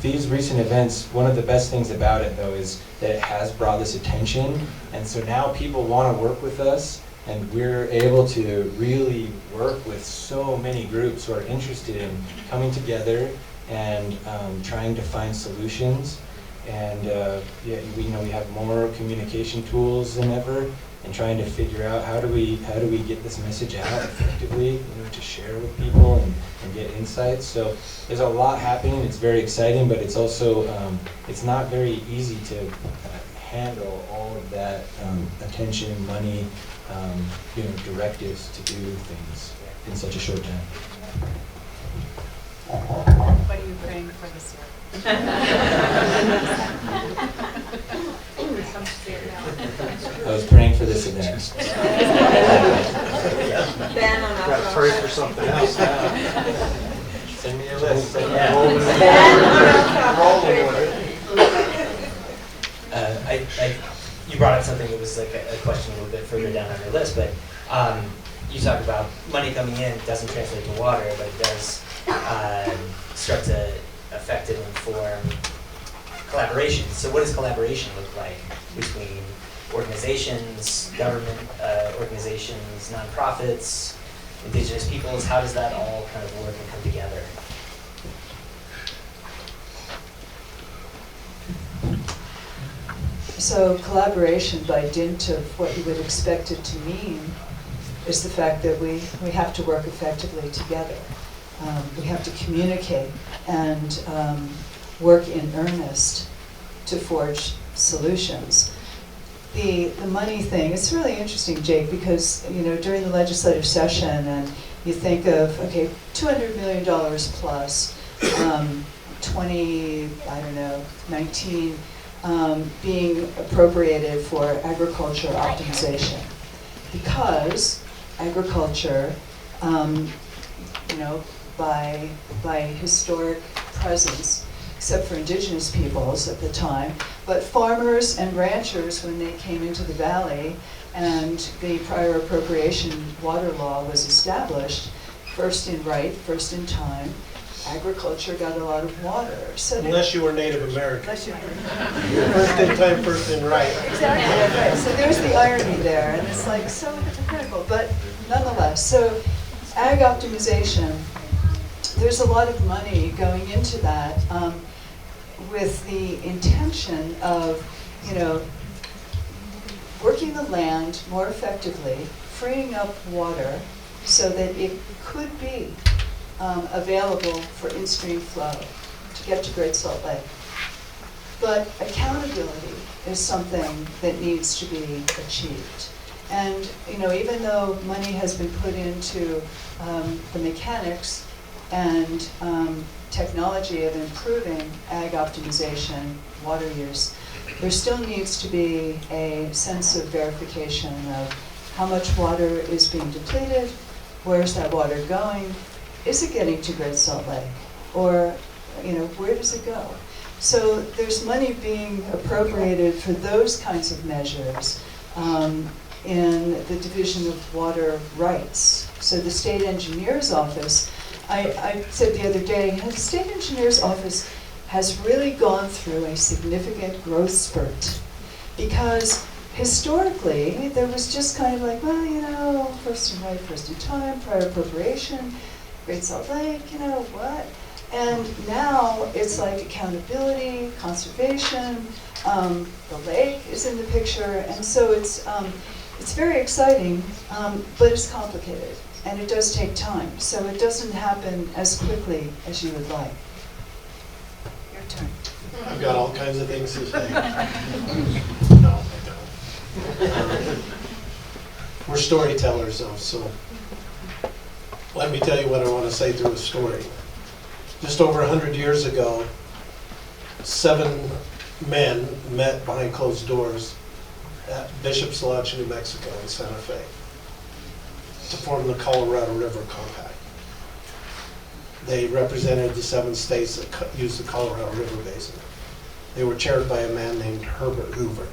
these recent events, one of the best things about it though is that it has brought this attention, and so now people want to work with us, and we're able to really work with so many groups who are interested in coming together and trying to find solutions. And we have more communication tools than ever, and trying to figure out how do we get this message out effectively, to share with people and get insights. So there's a lot happening. It's very exciting, but it's also it's not very easy to handle all of that attention, money, directives to do things in such a short time. What are you praying for this year? I was praying for this event. Ben on Got to pray for something else now. Send me a list. Send me Ben Rolling with it. You brought up something that was like a question a little bit further down on your list, but you talk about money coming in doesn't translate to water, but it does start to affect and inform collaboration. So what does collaboration look like between organizations, government organizations, nonprofits, indigenous peoples? How does that all kind of work and come together? So collaboration, by dint of what you would expect it to mean, is the fact that we have to work effectively together. We have to communicate and work in earnest to forge solutions. The money thing, it's really interesting, Jake, because during the legislative session, and you think of, okay, $200 million plus, 19 being appropriated for agriculture optimization, because agriculture, by historic presence, except for indigenous peoples at the time, but farmers and ranchers, when they came into the valley and the prior appropriation water law was established, first in right, first in time, agriculture got a lot of water. So Unless you were Native American. unless you First in time, first in right. Exactly, right. So there's the irony there, and it's like so hypocritical, but nonetheless. So ag optimization, there's a lot of money going into that with the intention of, working the land more effectively, freeing up water so that it could be available for in-stream flow to get to Great Salt Lake. But accountability is something that needs to be achieved. And even though money has been put into the mechanics and technology of improving ag optimization, water use, there still needs to be a sense of verification of how much water is being depleted, where's that water going, is it getting to Great Salt Lake, or where does it go? So there's money being appropriated for those kinds of measures in the Division of Water Rights. So the State Engineer's Office, I said the other day, the State Engineer's Office has really gone through a significant growth spurt, because historically there was just kind of like, well, first in right, first in time, prior appropriation, Great Salt Lake, what? And now it's like accountability, conservation, the lake is in the picture, and so it's very exciting, but it's complicated. And it does take time, so it doesn't happen as quickly as you would like. Your turn. I've got all kinds of things to say. No, I don't. We're storytellers though, so let me tell you what I want to say through a story. Just over 100 years ago, 7 men met behind closed doors at Bishop's Lodge, New Mexico in Santa Fe to form the Colorado River Compact. They represented the 7 states that use the Colorado River Basin. They were chaired by a man named Herbert Hoover.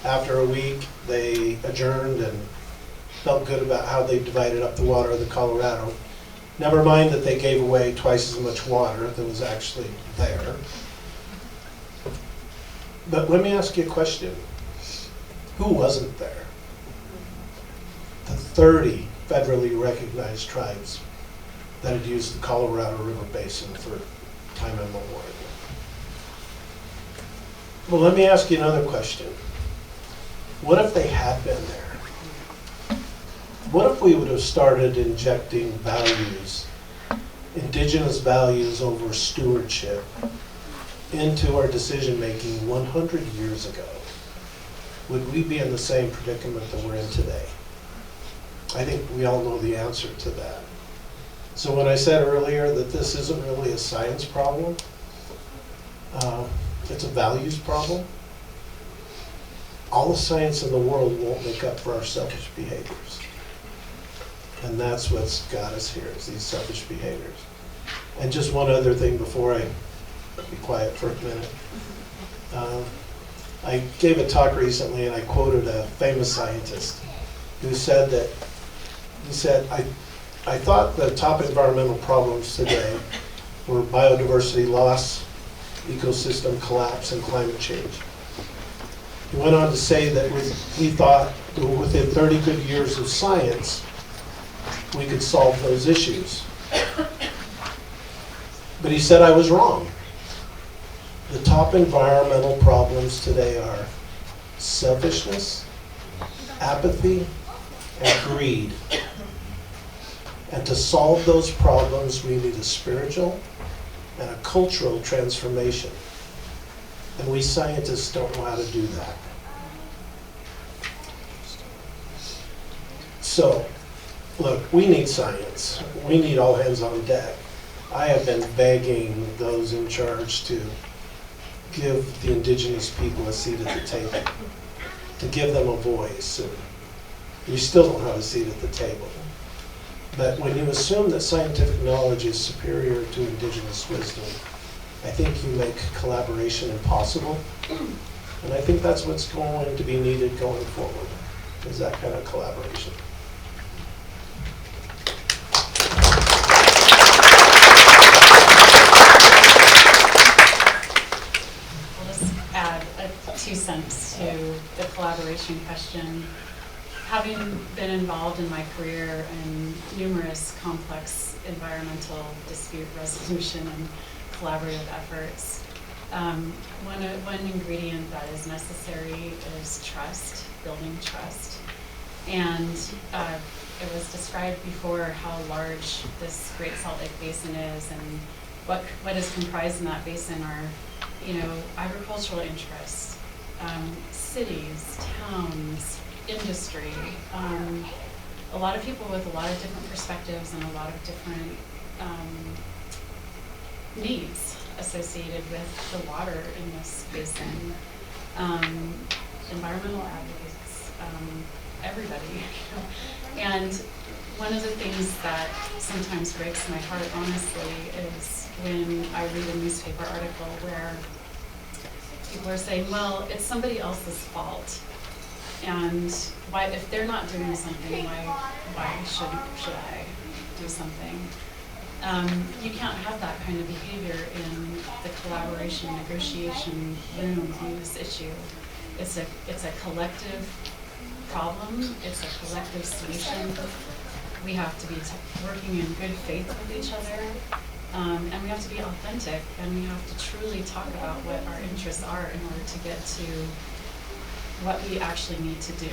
After a week, they adjourned and felt good about how they divided up the water of the Colorado. Never mind that they gave away twice as much water that was actually there. But let me ask you a question. Who wasn't there? The 30 federally recognized tribes that had used the Colorado River Basin for time immemorial. Well, let me ask you another question. What if they had been there? What if we would have started injecting values, indigenous values over stewardship, into our decision-making 100 years ago? Would we be in the same predicament that we're in today? I think we all know the answer to that. So when I said earlier that this isn't really a science problem, it's a values problem. All the science in the world won't make up for our selfish behaviors. And that's what's got us here, is these selfish behaviors. And just one other thing before I be quiet for a minute. I gave a talk recently and I quoted a famous scientist who said that, I thought the top environmental problems today were biodiversity loss, ecosystem collapse, and climate change. He went on to say that he thought that within 30 good years of science, we could solve those issues. But he said I was wrong. The top environmental problems today are selfishness, apathy, and greed. And to solve those problems, we need a spiritual and a cultural transformation. And we scientists don't know how to do that. So, look, we need science. We need all hands on deck. I have been begging those in charge to give the indigenous people a seat at the table, to give them a voice. And we still don't have a seat at the table. But when you assume that scientific knowledge is superior to indigenous wisdom, I think you make collaboration impossible. And I think that's what's going to be needed going forward, is that kind of collaboration. I'll just add 2 cents to the collaboration question. Having been involved in my career in numerous complex environmental dispute resolution and collaborative efforts, one ingredient that is necessary is trust, building trust. And it was described before how large this Great Salt Lake Basin is, and what is comprised in that basin are, agricultural interests, cities, towns, industry, a lot of people with a lot of different perspectives and a lot of different needs associated with the water in this basin. Environmental advocates, everybody. And one of the things that sometimes breaks my heart, honestly, is when I read a newspaper article where people are saying, well, it's somebody else's fault. And why, if they're not doing something, why should I do something? You can't have that kind of behavior in the collaboration, negotiation room on this issue. It's a collective problem. It's a collective solution. We have to be working in good faith with each other, and we have to be authentic, and we have to truly talk about what our interests are in order to get to what we actually need to do.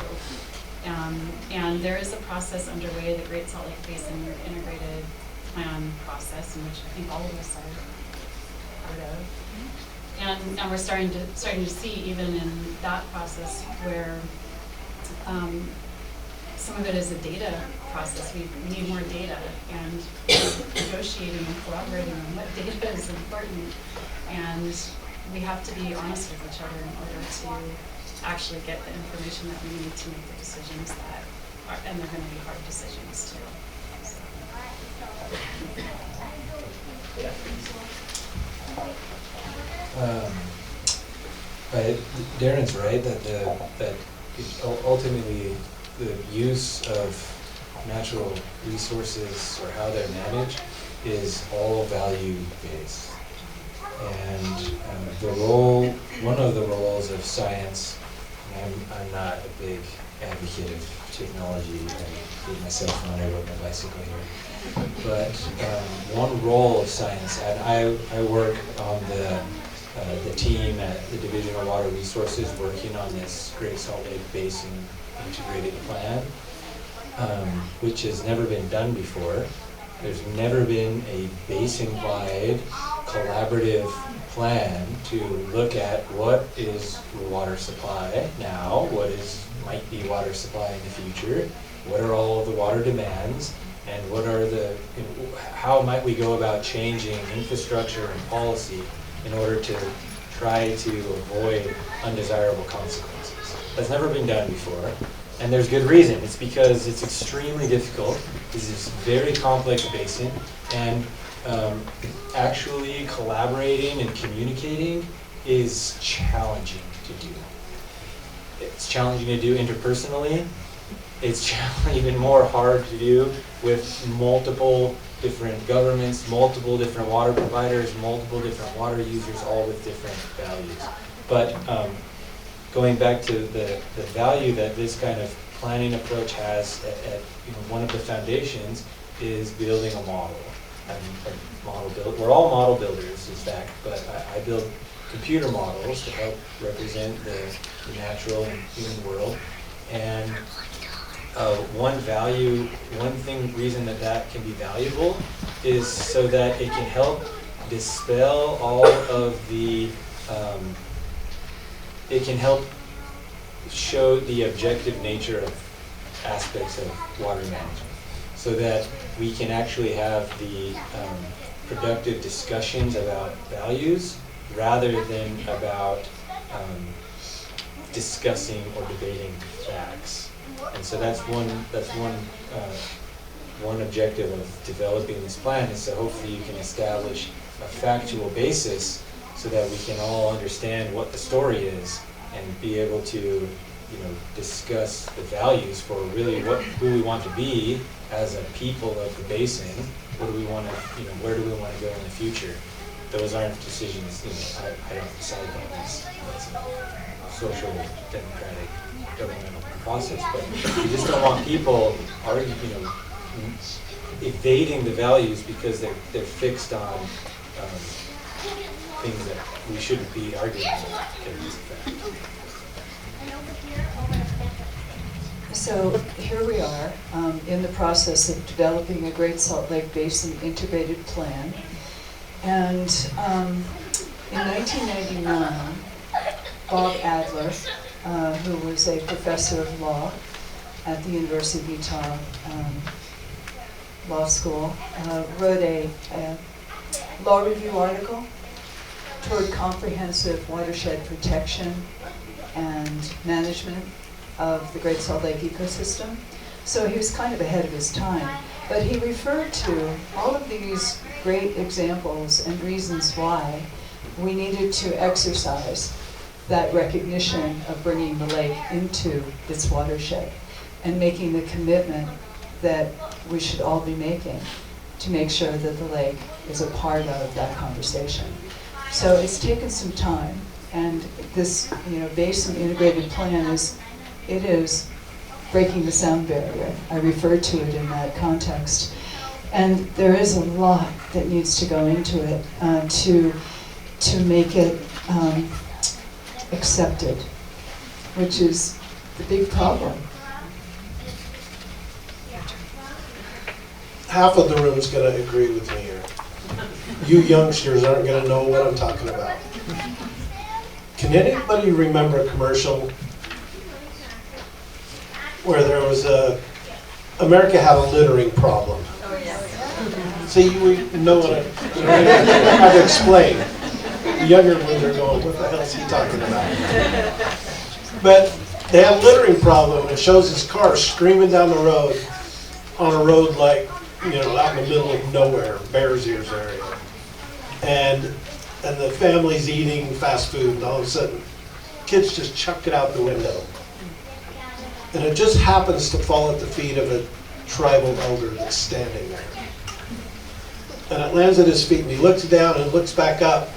And there is a process underway, the Great Salt Lake Basin Integrated Plan process, in which I think all of us are part of. And we're starting to see, even in that process, where some of it is a data process. We need more data, and negotiating and collaborating on what data is important. And we have to be honest with each other in order to actually get the information that we need to make the decisions that are, and they're going to be hard decisions too. So. Darren's right that ultimately the use of natural resources or how they're managed is all value based. And one of the roles of science, and I'm not a big advocate of technology, I did myself when I rode my bicycle here, but one role of science, and I work on the team at the Division of Water Resources working on this Great Salt Lake Basin Integrated Plan, which has never been done before. There's never been a basin-wide collaborative plan to look at what is water supply now, what might be water supply in the future, what are all of the water demands, and what are how might we go about changing infrastructure and policy in order to try to avoid undesirable consequences. That's never been done before, and there's good reason. It's because it's extremely difficult. This is a very complex basin, and actually collaborating and communicating is challenging to do. It's challenging to do interpersonally. It's even more hard to do with multiple different governments, multiple different water providers, multiple different water users, all with different values. But going back to the value that this kind of planning approach has at one of the foundations is building a model. We're all model builders, in fact, but I build computer models to help represent the natural and human world. And reason that can be valuable is so that it can help dispel all of the, it can help show the objective nature of aspects of water management, so that we can actually have the productive discussions about values rather than about discussing or debating facts. And so that's one objective of developing this plan, is so hopefully you can establish a factual basis so that we can all understand what the story is and be able to discuss the values for really who we want to be as a people of the basin. What do we want to, where do we want to go in the future? Those aren't decisions, I don't decide on this. It's a social, democratic, governmental process, but we just don't want people evading the values because they're fixed on things that we shouldn't be arguing about because it's a fact. So here we are in the process of developing a Great Salt Lake Basin Integrated Plan. And in 1999, Bob Adler, who was a professor of law at the University of Utah Law School, wrote a law review article toward comprehensive watershed protection and management of the Great Salt Lake ecosystem. So he was kind of ahead of his time. But he referred to all of these great examples and reasons why we needed to exercise that recognition of bringing the lake into its watershed and making the commitment that we should all be making to make sure that the lake is a part of that conversation. So it's taken some time, and this basin integrated plan is breaking the sound barrier. I referred to it in that context. And there is a lot that needs to go into it to make it accepted, which is the big problem. half of the room's going to agree with me here. You youngsters aren't going to know what I'm talking about. Can anybody remember a commercial where there was America had a littering problem? Oh, yes. See, we know what I have to explain. The younger ones are going, what the hell is he talking about? But they had a littering problem, and it shows this car screaming down the road on a road like, out in the middle of nowhere, Bears Ears area. And the family's eating fast food, and all of a sudden, kids just chuck it out the window. And it just happens to fall at the feet of a tribal elder that's standing there. And it lands at his feet, and he looks down and looks back up.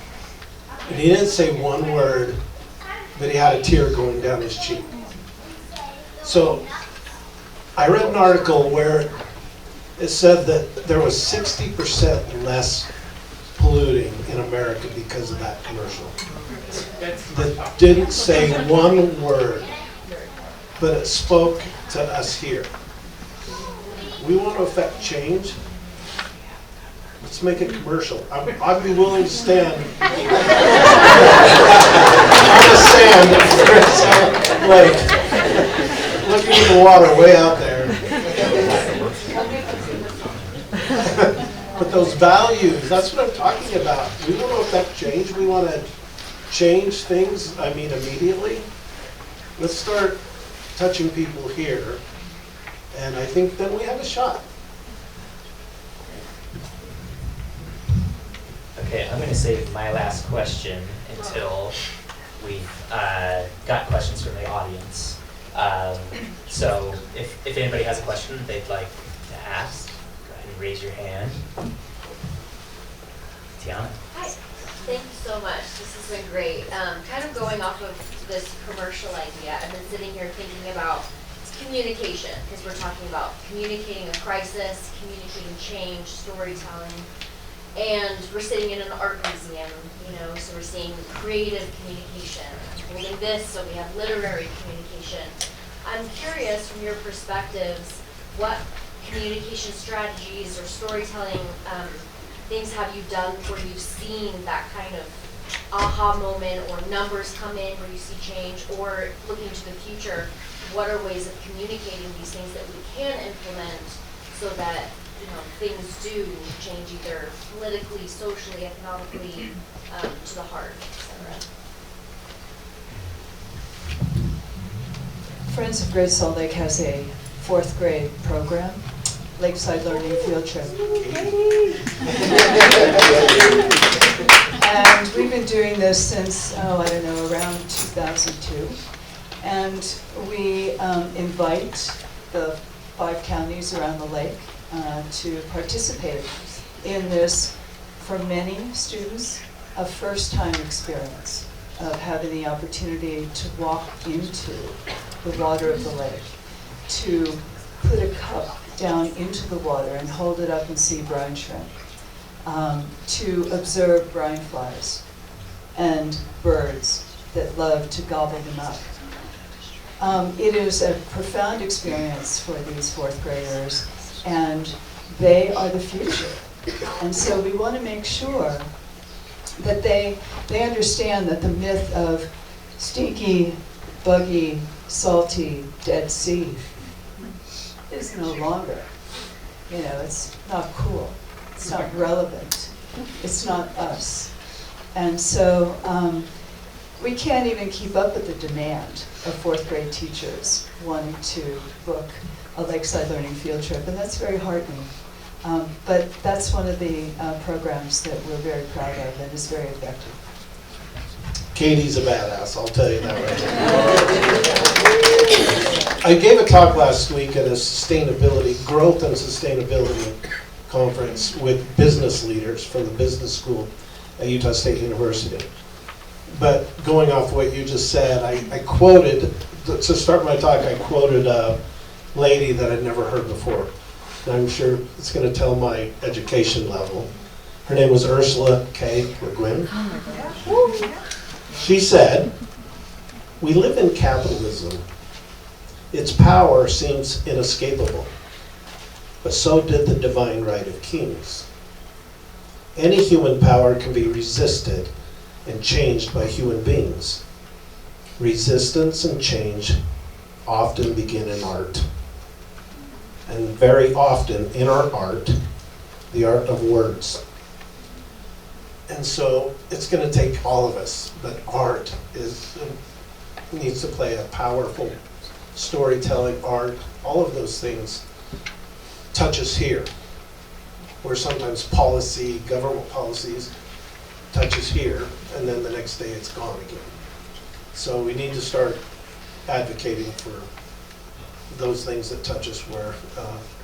And he didn't say one word, but he had a tear going down his cheek. So I read an article where it said that there was 60% less polluting in America because of that commercial. That didn't say one word, but it spoke to us here. We want to affect change. Let's make a commercial. I'd be willing to stand on the sand, like looking at the water way out there. But those values, that's what I'm talking about. We want to affect change. We want to change things, immediately. Let's start touching people here, and I think then we have a shot. Okay, I'm going to save my last question until we've got questions from the audience. So if anybody has a question they'd like to ask, go ahead and raise your hand. Tiana? Hi. Thank you so much. This has been great. Kind of going off of this commercial idea, I've been sitting here thinking about communication, because we're talking about communicating a crisis, communicating change, storytelling. And we're sitting in an art museum, so we're seeing creative communication. Holding this, so we have literary communication. I'm curious, from your perspectives, what communication strategies or storytelling things have you done where you've seen that kind of aha moment, or numbers come in where you see change, or looking to the future, what are ways of communicating these things that we can implement so that things do change, either politically, socially, economically, to the heart, etc. Friends of Great Salt Lake has a 4th grade program, Lakeside Learning Field Trip. And we've been doing this since, around 2002. And we invite the 5 counties around the lake to participate in this, for many students, a first-time experience of having the opportunity to walk into the water of the lake, to put a cup down into the water and hold it up and see brine shrimp, to observe brine flies and birds that love to gobble them up. It is a profound experience for these 4th graders, and they are the future. And so we want to make sure that they understand that the myth of stinky, buggy, salty, Dead Sea is no longer. It's not cool. It's not relevant. It's not us. And so we can't even keep up with the demand of 4th grade teachers wanting to book a Lakeside Learning Field Trip, and that's very heartening. But that's one of the programs that we're very proud of and is very effective. Katie's a badass, I'll tell you that right now. I gave a talk last week at a growth and sustainability conference with business leaders from the business school at Utah State University. But going off what you just said, I quoted, to start my talk, I quoted a lady that I'd never heard before. And I'm sure it's going to tell my education level. Her name was Ursula K. Le Guin. She said, "We live in capitalism. Its power seems inescapable. but so did the divine right of kings. Any human power can be resisted and changed by human beings. Resistance and change often begin in art. And very often in our art, the art of words. And so it's going to take all of us, but art needs to play a powerful storytelling, art, all of those things touch us here. Where sometimes policy, government policies, touches here, and then the next day it's gone again. So we need to start advocating for those things that touch us where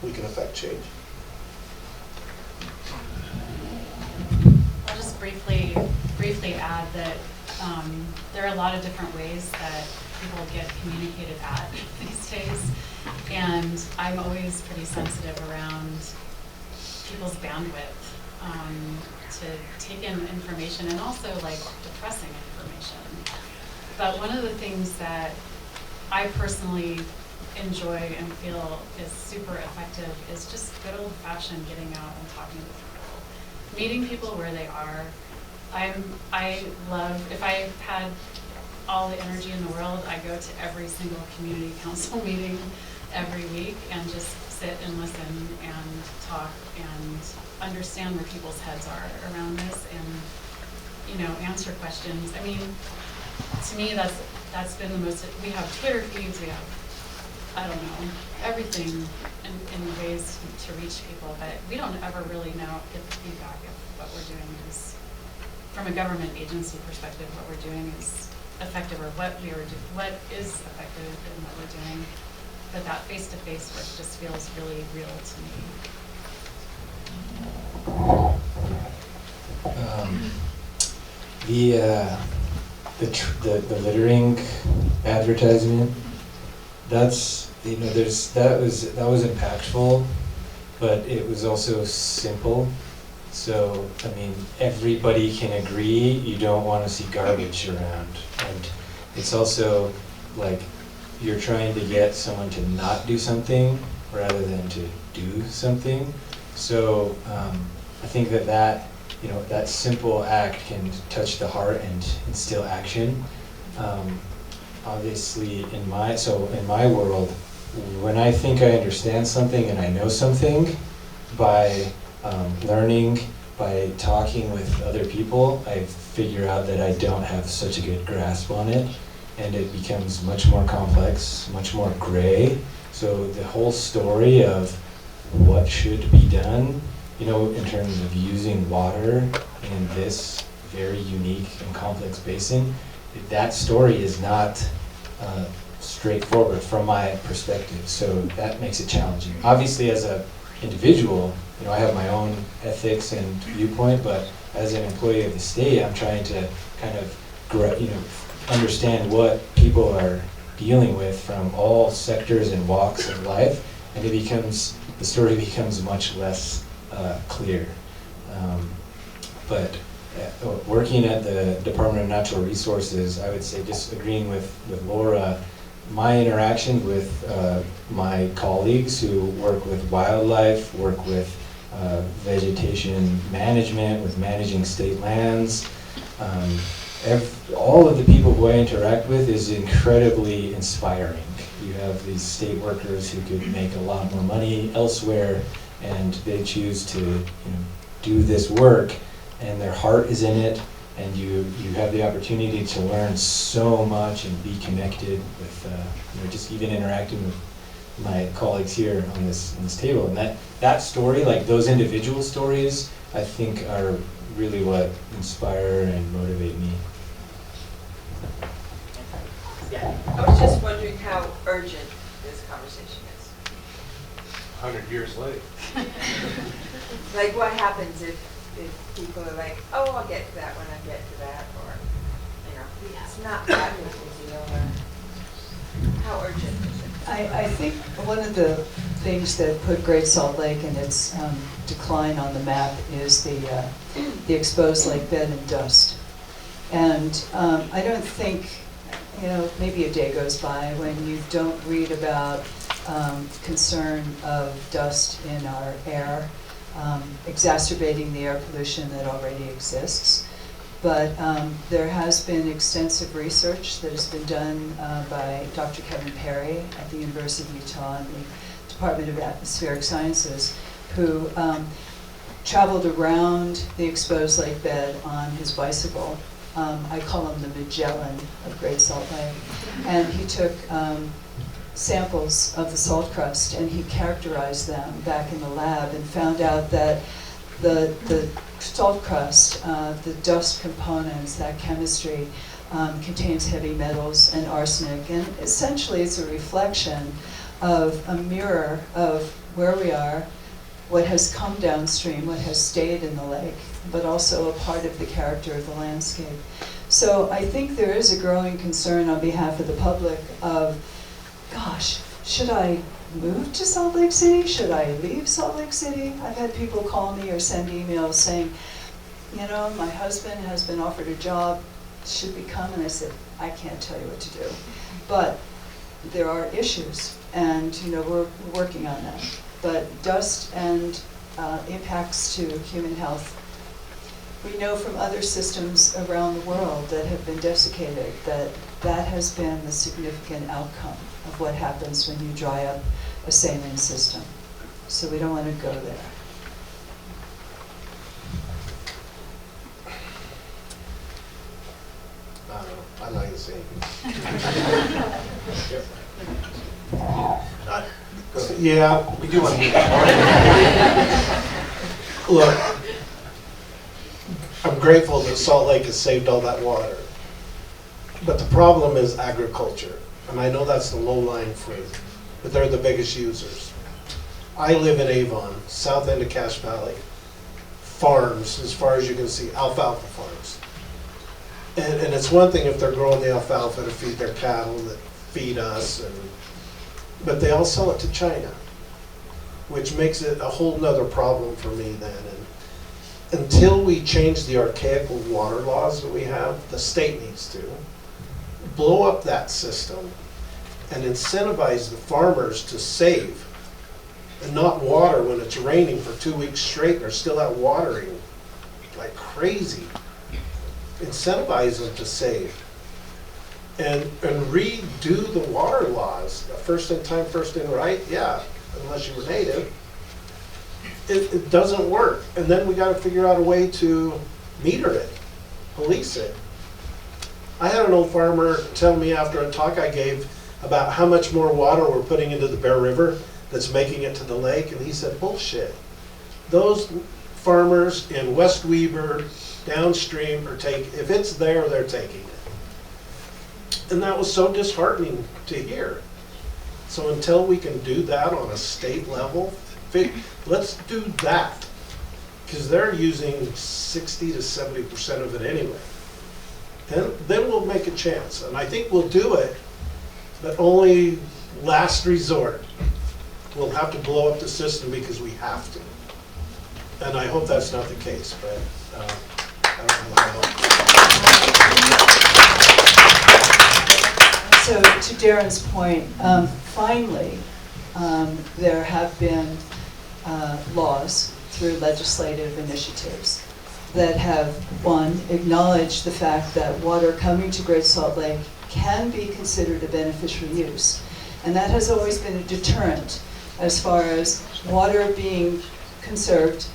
we can affect change. I'll just briefly add that there are a lot of different ways that people get communicated at these days, and I'm always pretty sensitive around people's bandwidth to take in information, and also like depressing information. But one of the things that I personally enjoy and feel is super effective is just good old-fashioned getting out and talking to people, meeting people where they are. I love, if I had all the energy in the world, I go to every single community council meeting every week and just sit and listen and talk and understand where people's heads are around this, and answer questions. I mean, to me, that's been the most. We have Twitter feeds, we have, I don't know, everything in ways to reach people, but we don't ever really get the feedback if what we're doing is, from a government agency perspective, what we're doing is effective, or what is effective in what we're doing. But that face-to-face work just feels really real to me. The littering advertisement, that was impactful, but it was also simple. So I mean, everybody can agree you don't want to see garbage around, and it's also like you're trying to get someone to not do something rather than to do something. So I think that simple act can touch the heart and instill action. Obviously, in my world, when I think I understand something and I know something, by learning, by talking with other people, I figure out that I don't have such a good grasp on it, and it becomes much more complex, much more gray. So the whole story of what should be done, in terms of using water in this very unique and complex basin, that story is not straightforward from my perspective. So that makes it challenging. Obviously, as an individual, I have my own ethics and viewpoint, but as an employee of the state, I'm trying to kind of understand what people are dealing with from all sectors and walks of life, and the story becomes much less clear. But working at the Department of Natural Resources, I would say, just agreeing with Laura, my interaction with my colleagues who work with wildlife, work with vegetation management, with managing state lands, all of the people who I interact with is incredibly inspiring. You have these state workers who could make a lot more money elsewhere, and they choose to do this work, and their heart is in it, and you have the opportunity to learn so much and be connected with just even interacting with my colleagues here on this table. And that story, like those individual stories, I think are really what inspire and motivate me. Yeah. I was just wondering how urgent this conversation is. 100 years late. Like, what happens if people are like, oh, I'll get to that when I get to that, or, it's not that big a deal, or how urgent is it? I think one of the things that put Great Salt Lake in its decline on the map is the exposed lake bed and dust. And I don't think, maybe a day goes by when you don't read about concern of dust in our air, exacerbating the air pollution that already exists. But there has been extensive research that has been done by Dr. Darren Parry at the University of Utah and the Department of Atmospheric Sciences, who traveled around the exposed lake bed on his bicycle. I call him the Magellan of Great Salt Lake. And he took samples of the salt crust and he characterized them back in the lab and found out that the salt crust, the dust components, that chemistry contains heavy metals and arsenic. And essentially it's a reflection of a mirror of where we are, what has come downstream, what has stayed in the lake, but also a part of the character of the landscape. So I think there is a growing concern on behalf of the public of, gosh, should I move to Salt Lake City? Should I leave Salt Lake City? I've had people call me or send emails saying, you know, my husband has been offered a job, should we come? And I said, I can't tell you what to do. But there are issues, and you know, we're working on that. But dust and impacts to human health, we know from other systems around the world that have been desiccated that that has been the significant outcome of what happens when you dry up a saline system. So we don't want to go there. I like the same. Yeah, We do want to look, I'm grateful that Salt Lake has saved all that water. But the problem is agriculture. And I know that's the low-lying fruit, but they're the biggest users. I live in Avon, south end of Cache Valley. Farms, as far as you can see, alfalfa farms. And it's one thing if they're growing the alfalfa to feed their cattle that feed us, but they all sell it to China, which makes it a whole nother problem for me then. And until we change the archaic water laws that we have, the state needs to blow up that system and incentivize the farmers to save and not water when it's raining for 2 weeks straight and they're still out watering like crazy. Incentivize them to save and redo the water laws. First in time, first in right, yeah, unless you were native. It doesn't work. And then we got to figure out a way to meter it, police it. I had an old farmer tell me after a talk I gave about how much more water we're putting into the Bear River that's making it to the lake, and he said, bullshit. Those farmers in West Weber, downstream, if it's there, they're taking it. And that was so disheartening to hear. So until we can do that on a state level, let's do that. Because they're using 60 to 70% of it anyway. Then we'll make a chance. And I think we'll do it, but only last resort. We'll have to blow up the system because we have to. And I hope that's not the case, but I don't know how. So to Darren's point, finally, there have been laws through legislative initiatives that have, one, acknowledged the fact that water coming to Great Salt Lake can be considered a beneficial use. And that has always been a deterrent as far as water being conserved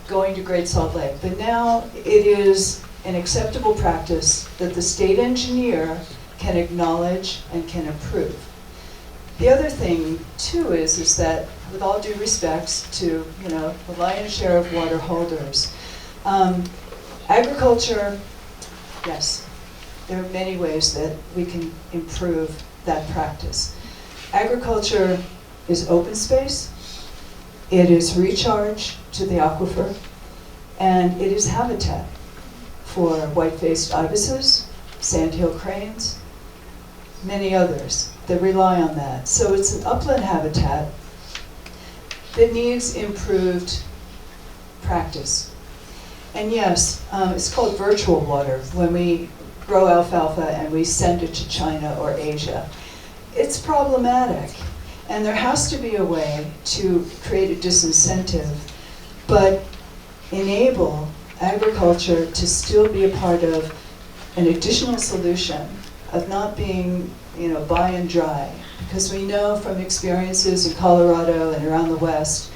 going to Great Salt Lake. But now it is an acceptable practice that the state engineer can acknowledge and can approve. The other thing too is that, with all due respects to the lion's share of water holders, agriculture, yes, there are many ways that we can improve that practice. Agriculture is open space, it is recharge to the aquifer, and it is habitat for white-faced ibises, sandhill cranes, many others that rely on that. So it's an upland habitat that needs improved practice. And yes, it's called virtual water when we grow alfalfa and we send it to China or Asia. It's problematic. And there has to be a way to create a disincentive, but enable agriculture to still be a part of an additional solution of not being, buy and dry. Because we know from experiences in Colorado and around the West,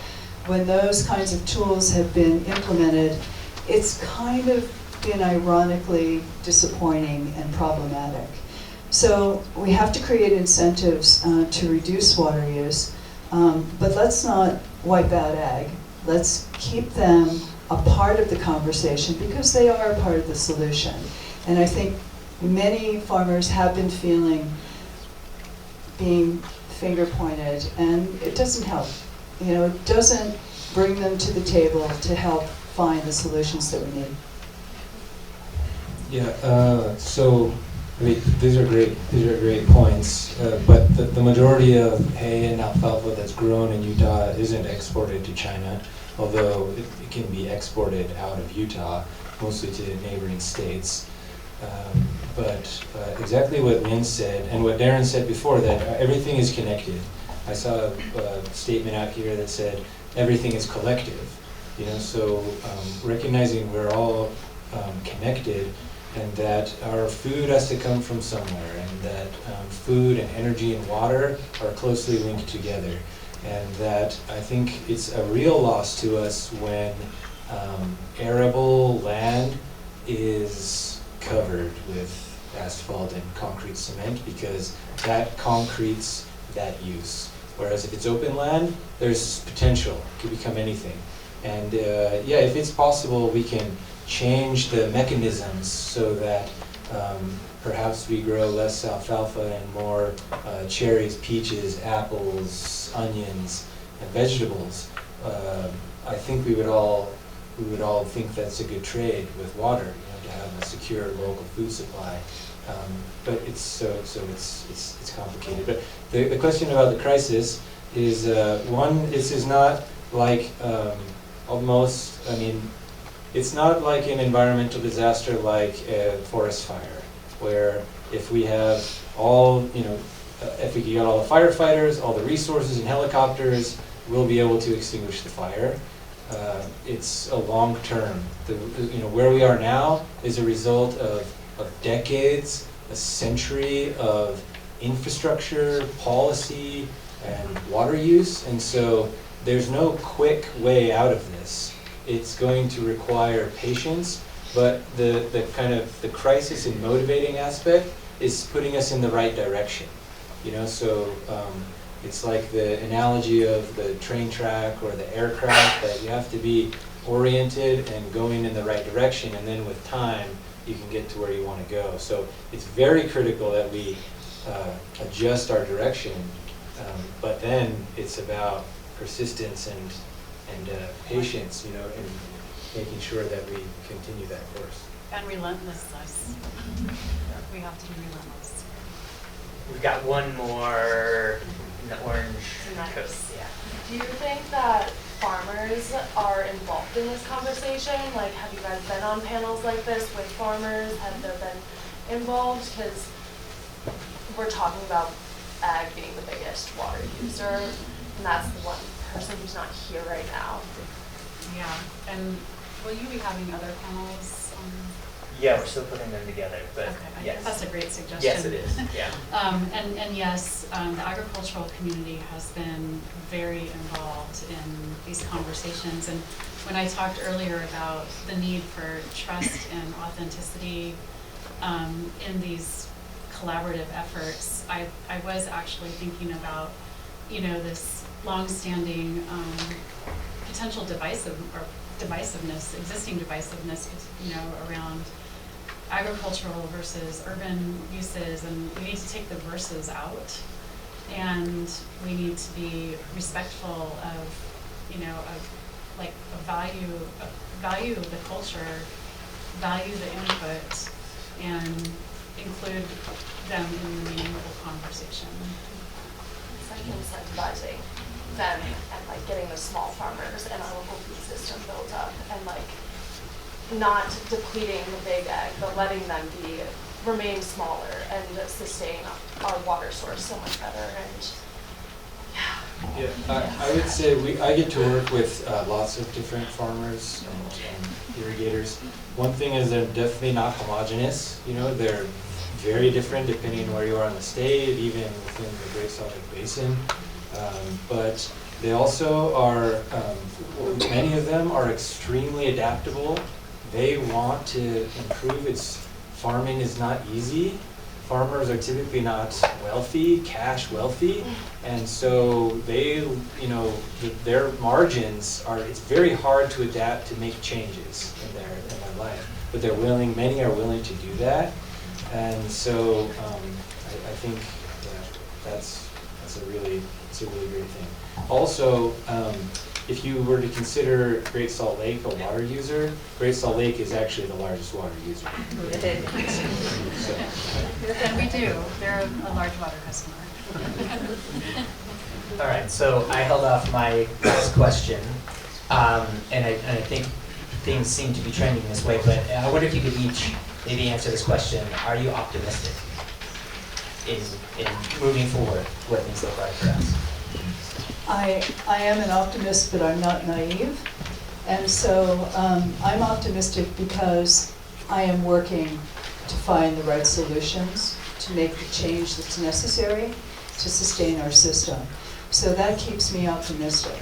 when those kinds of tools have been implemented, it's kind of been ironically disappointing and problematic. So we have to create incentives to reduce water use, but let's not wipe out ag. Let's keep them a part of the conversation because they are a part of the solution. And I think many farmers have been feeling being finger pointed, and it doesn't help. It doesn't bring them to the table to help find the solutions that we need. Yeah, so these are great points, but the majority of hay and alfalfa that's grown in Utah isn't exported to China, although it can be exported out of Utah, mostly to neighboring states. But exactly what Lynn said, and what Darren said before, that everything is connected. I saw a statement out here that said everything is collective. So recognizing we're all connected, and that our food has to come from somewhere, and that food and energy and water are closely linked together. And that I think it's a real loss to us when arable land is covered with asphalt and concrete cement, because that concretes that use. Whereas if it's open land, there's potential. It could become anything. And if it's possible, we can change the mechanisms so that perhaps we grow less alfalfa and more cherries, peaches, apples, onions, and vegetables. I think we would all think that's a good trade with water, to have a secure local food supply. But it's complicated. But the question about the crisis is one. This is not like it's not like an environmental disaster like a forest fire, where if we have if we get all the firefighters, all the resources and helicopters, we'll be able to extinguish the fire. It's a long term. Where we are now is a result of decades, a century of infrastructure, policy, and water use, and so there's no quick way out of this. It's going to require patience, but the kind of the crisis and motivating aspect is putting us in the right direction. So it's like the analogy of the train track or the aircraft, that you have to be oriented and going in the right direction, and then with time you can get to where you want to go. So it's very critical that we adjust our direction, but then it's about persistence and patience, and making sure that we continue that course. And relentlessness. We have to be relentless. We've got one more in the orange Nice. coat. Yeah. Do you think that farmers are involved in this conversation? Like, have you guys been on panels like this with farmers? Have there been involved? Because we're talking about ag being the biggest water user, and that's the one person who's not here right now. Yeah, and will you be having other panels? Yeah, we're still putting them together, but Okay, yes. that's a great suggestion. Yes, it is. Yeah. And yes, the agricultural community has been very involved in these conversations. And when I talked earlier about the need for trust and authenticity in these collaborative efforts, I was actually thinking about, this long-standing potential divisiveness, existing divisiveness, around agricultural versus urban uses, and we need to take the versus out, and we need to be respectful of, value the culture, value the input, and include them in the meaningful conversation. It's like incentivizing them and getting the small farmers and our local food system built up, and not depleting the big ag, but letting them remain smaller and sustain our water source so much better. And yeah, Yeah, I would say I get to work with lots of different farmers and irrigators. One thing is they're definitely not homogeneous. You know, they're very different depending on where you are in the state, even within the Great Salt Lake Basin. But they also are, many of them are extremely adaptable. They want to improve. Farming is not easy. Farmers are typically not wealthy, cash wealthy, and so they, you know, their margins are, it's very hard to adapt to make changes in their life, but they're willing, many are willing to do that, and so I think that's a really great thing. Also, if you were to consider Great Salt Lake a water user, Great Salt Lake is actually the largest water user. So. And we do. They're a large water customer. All right, so I held off my last question, and I think things seem to be trending this way, but I wonder if you could each maybe answer this question. Are you optimistic in moving forward, what things look like for us? I am an optimist, but I'm not naive. And so I'm optimistic because I am working to find the right solutions, to make the change that's necessary to sustain our system. So that keeps me optimistic.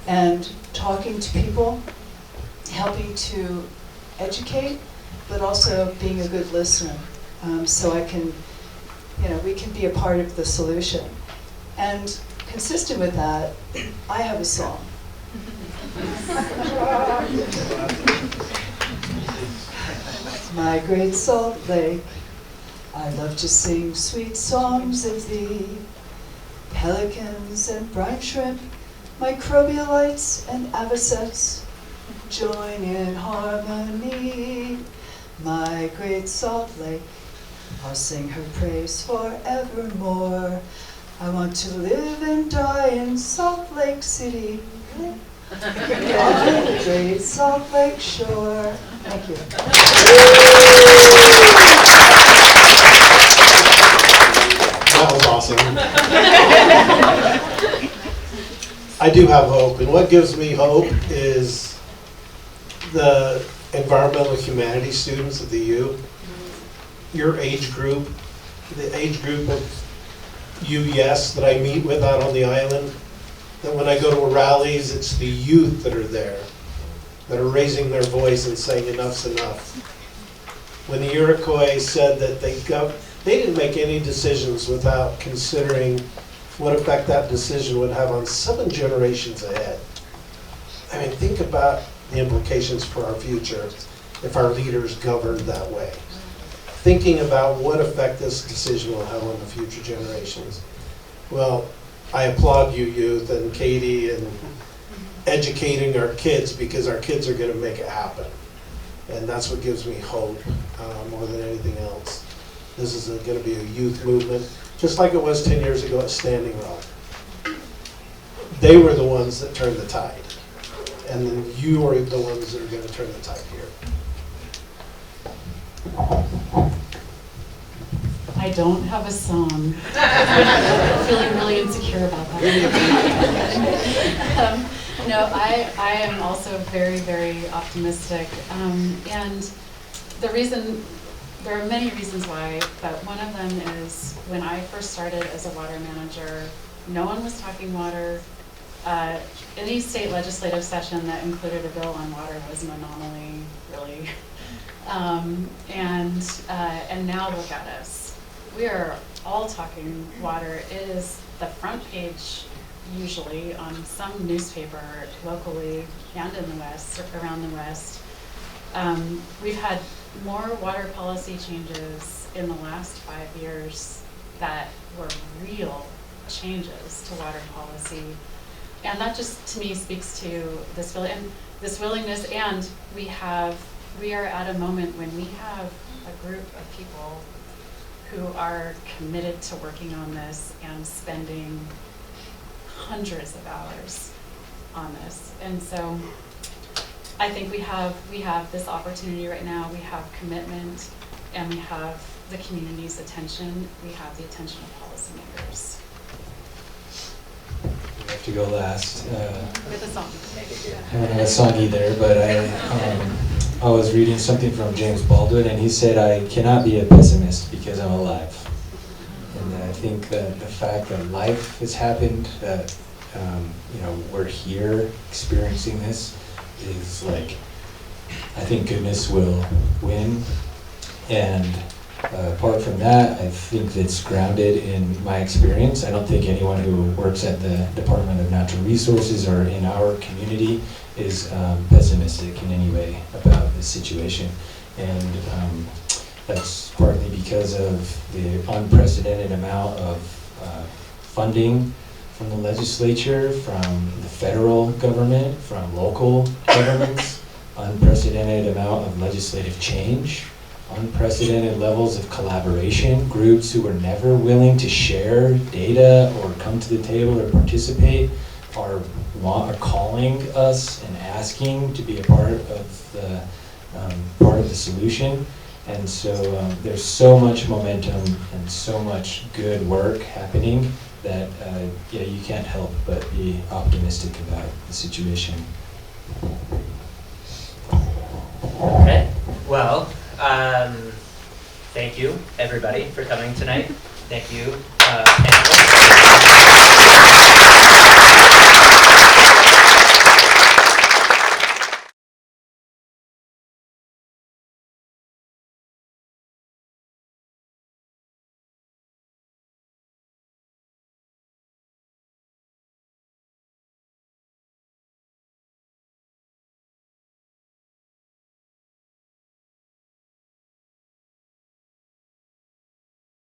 And talking to people, helping to educate, but also being a good listener. So I can, you know, we can be a part of the solution. And consistent with that, I have a song. My Great Salt Lake, I love to sing sweet songs of thee. Pelicans and brine shrimp, microbialites and avocets, join in harmony. My Great Salt Lake, I'll sing her praise forevermore. I want to live and die in Salt Lake City, on the Great Salt Lake shore. Thank you. That was awesome. I do have hope, and what gives me hope is the Environmental Humanities students at the U. Your age group, the age group of UES that I meet with out on the island, that when I go to rallies, it's the youth that are there, that are raising their voice and saying enough's enough. When the Iroquois said that they didn't make any decisions without considering what effect that decision would have on 7 generations ahead. I mean, think about the implications for our future if our leaders governed that way. Thinking about what effect this decision will have on the future generations. Well, I applaud you, youth, and Katie, and educating our kids, because our kids are going to make it happen. And that's what gives me hope more than anything else. This is going to be a youth movement, just like it was 10 years ago at Standing Rock. They were the ones that turned the tide. And then you are the ones that are going to turn the tide here. I don't have a song. I'm feeling really insecure about that. No, I am also very, very optimistic. And the reason, there are many reasons why, but one of them is when I first started as a water manager, no one was talking water. Any state legislative session that included a bill on water was an anomaly, really. And now look at us. We are all talking water. It is the front page usually on some newspaper locally and in the West, around the West. We've had more water policy changes in the last 5 years that were real changes to water policy. And that just, to me, speaks to this willingness, and we are at a moment when we have a group of people who are committed to working on this and spending hundreds of hours on this. And so I think we have this opportunity right now. We have commitment, and we have the community's attention. We have the attention of policymakers. have to go last. With a song. I don't have a song either, but I was reading something from James Baldwin, and he said, I cannot be a pessimist because I'm alive. And I think that the fact that life has happened, that we're here experiencing this, is like, I think goodness will win. And apart from that, I think it's grounded in my experience. I don't think anyone who works at the Department of Natural Resources or in our community is pessimistic in any way about this situation. And that's partly because of the unprecedented amount of funding from the legislature, from the federal government, from local governments, unprecedented amount of legislative change, unprecedented levels of collaboration, groups who were never willing to share data or come to the table or participate are calling us and asking to be a part of the solution. And so there's so much momentum and so much good work happening that you can't help but be optimistic about the situation. Okay, well, thank you, everybody, for coming tonight. Thank you, panelists.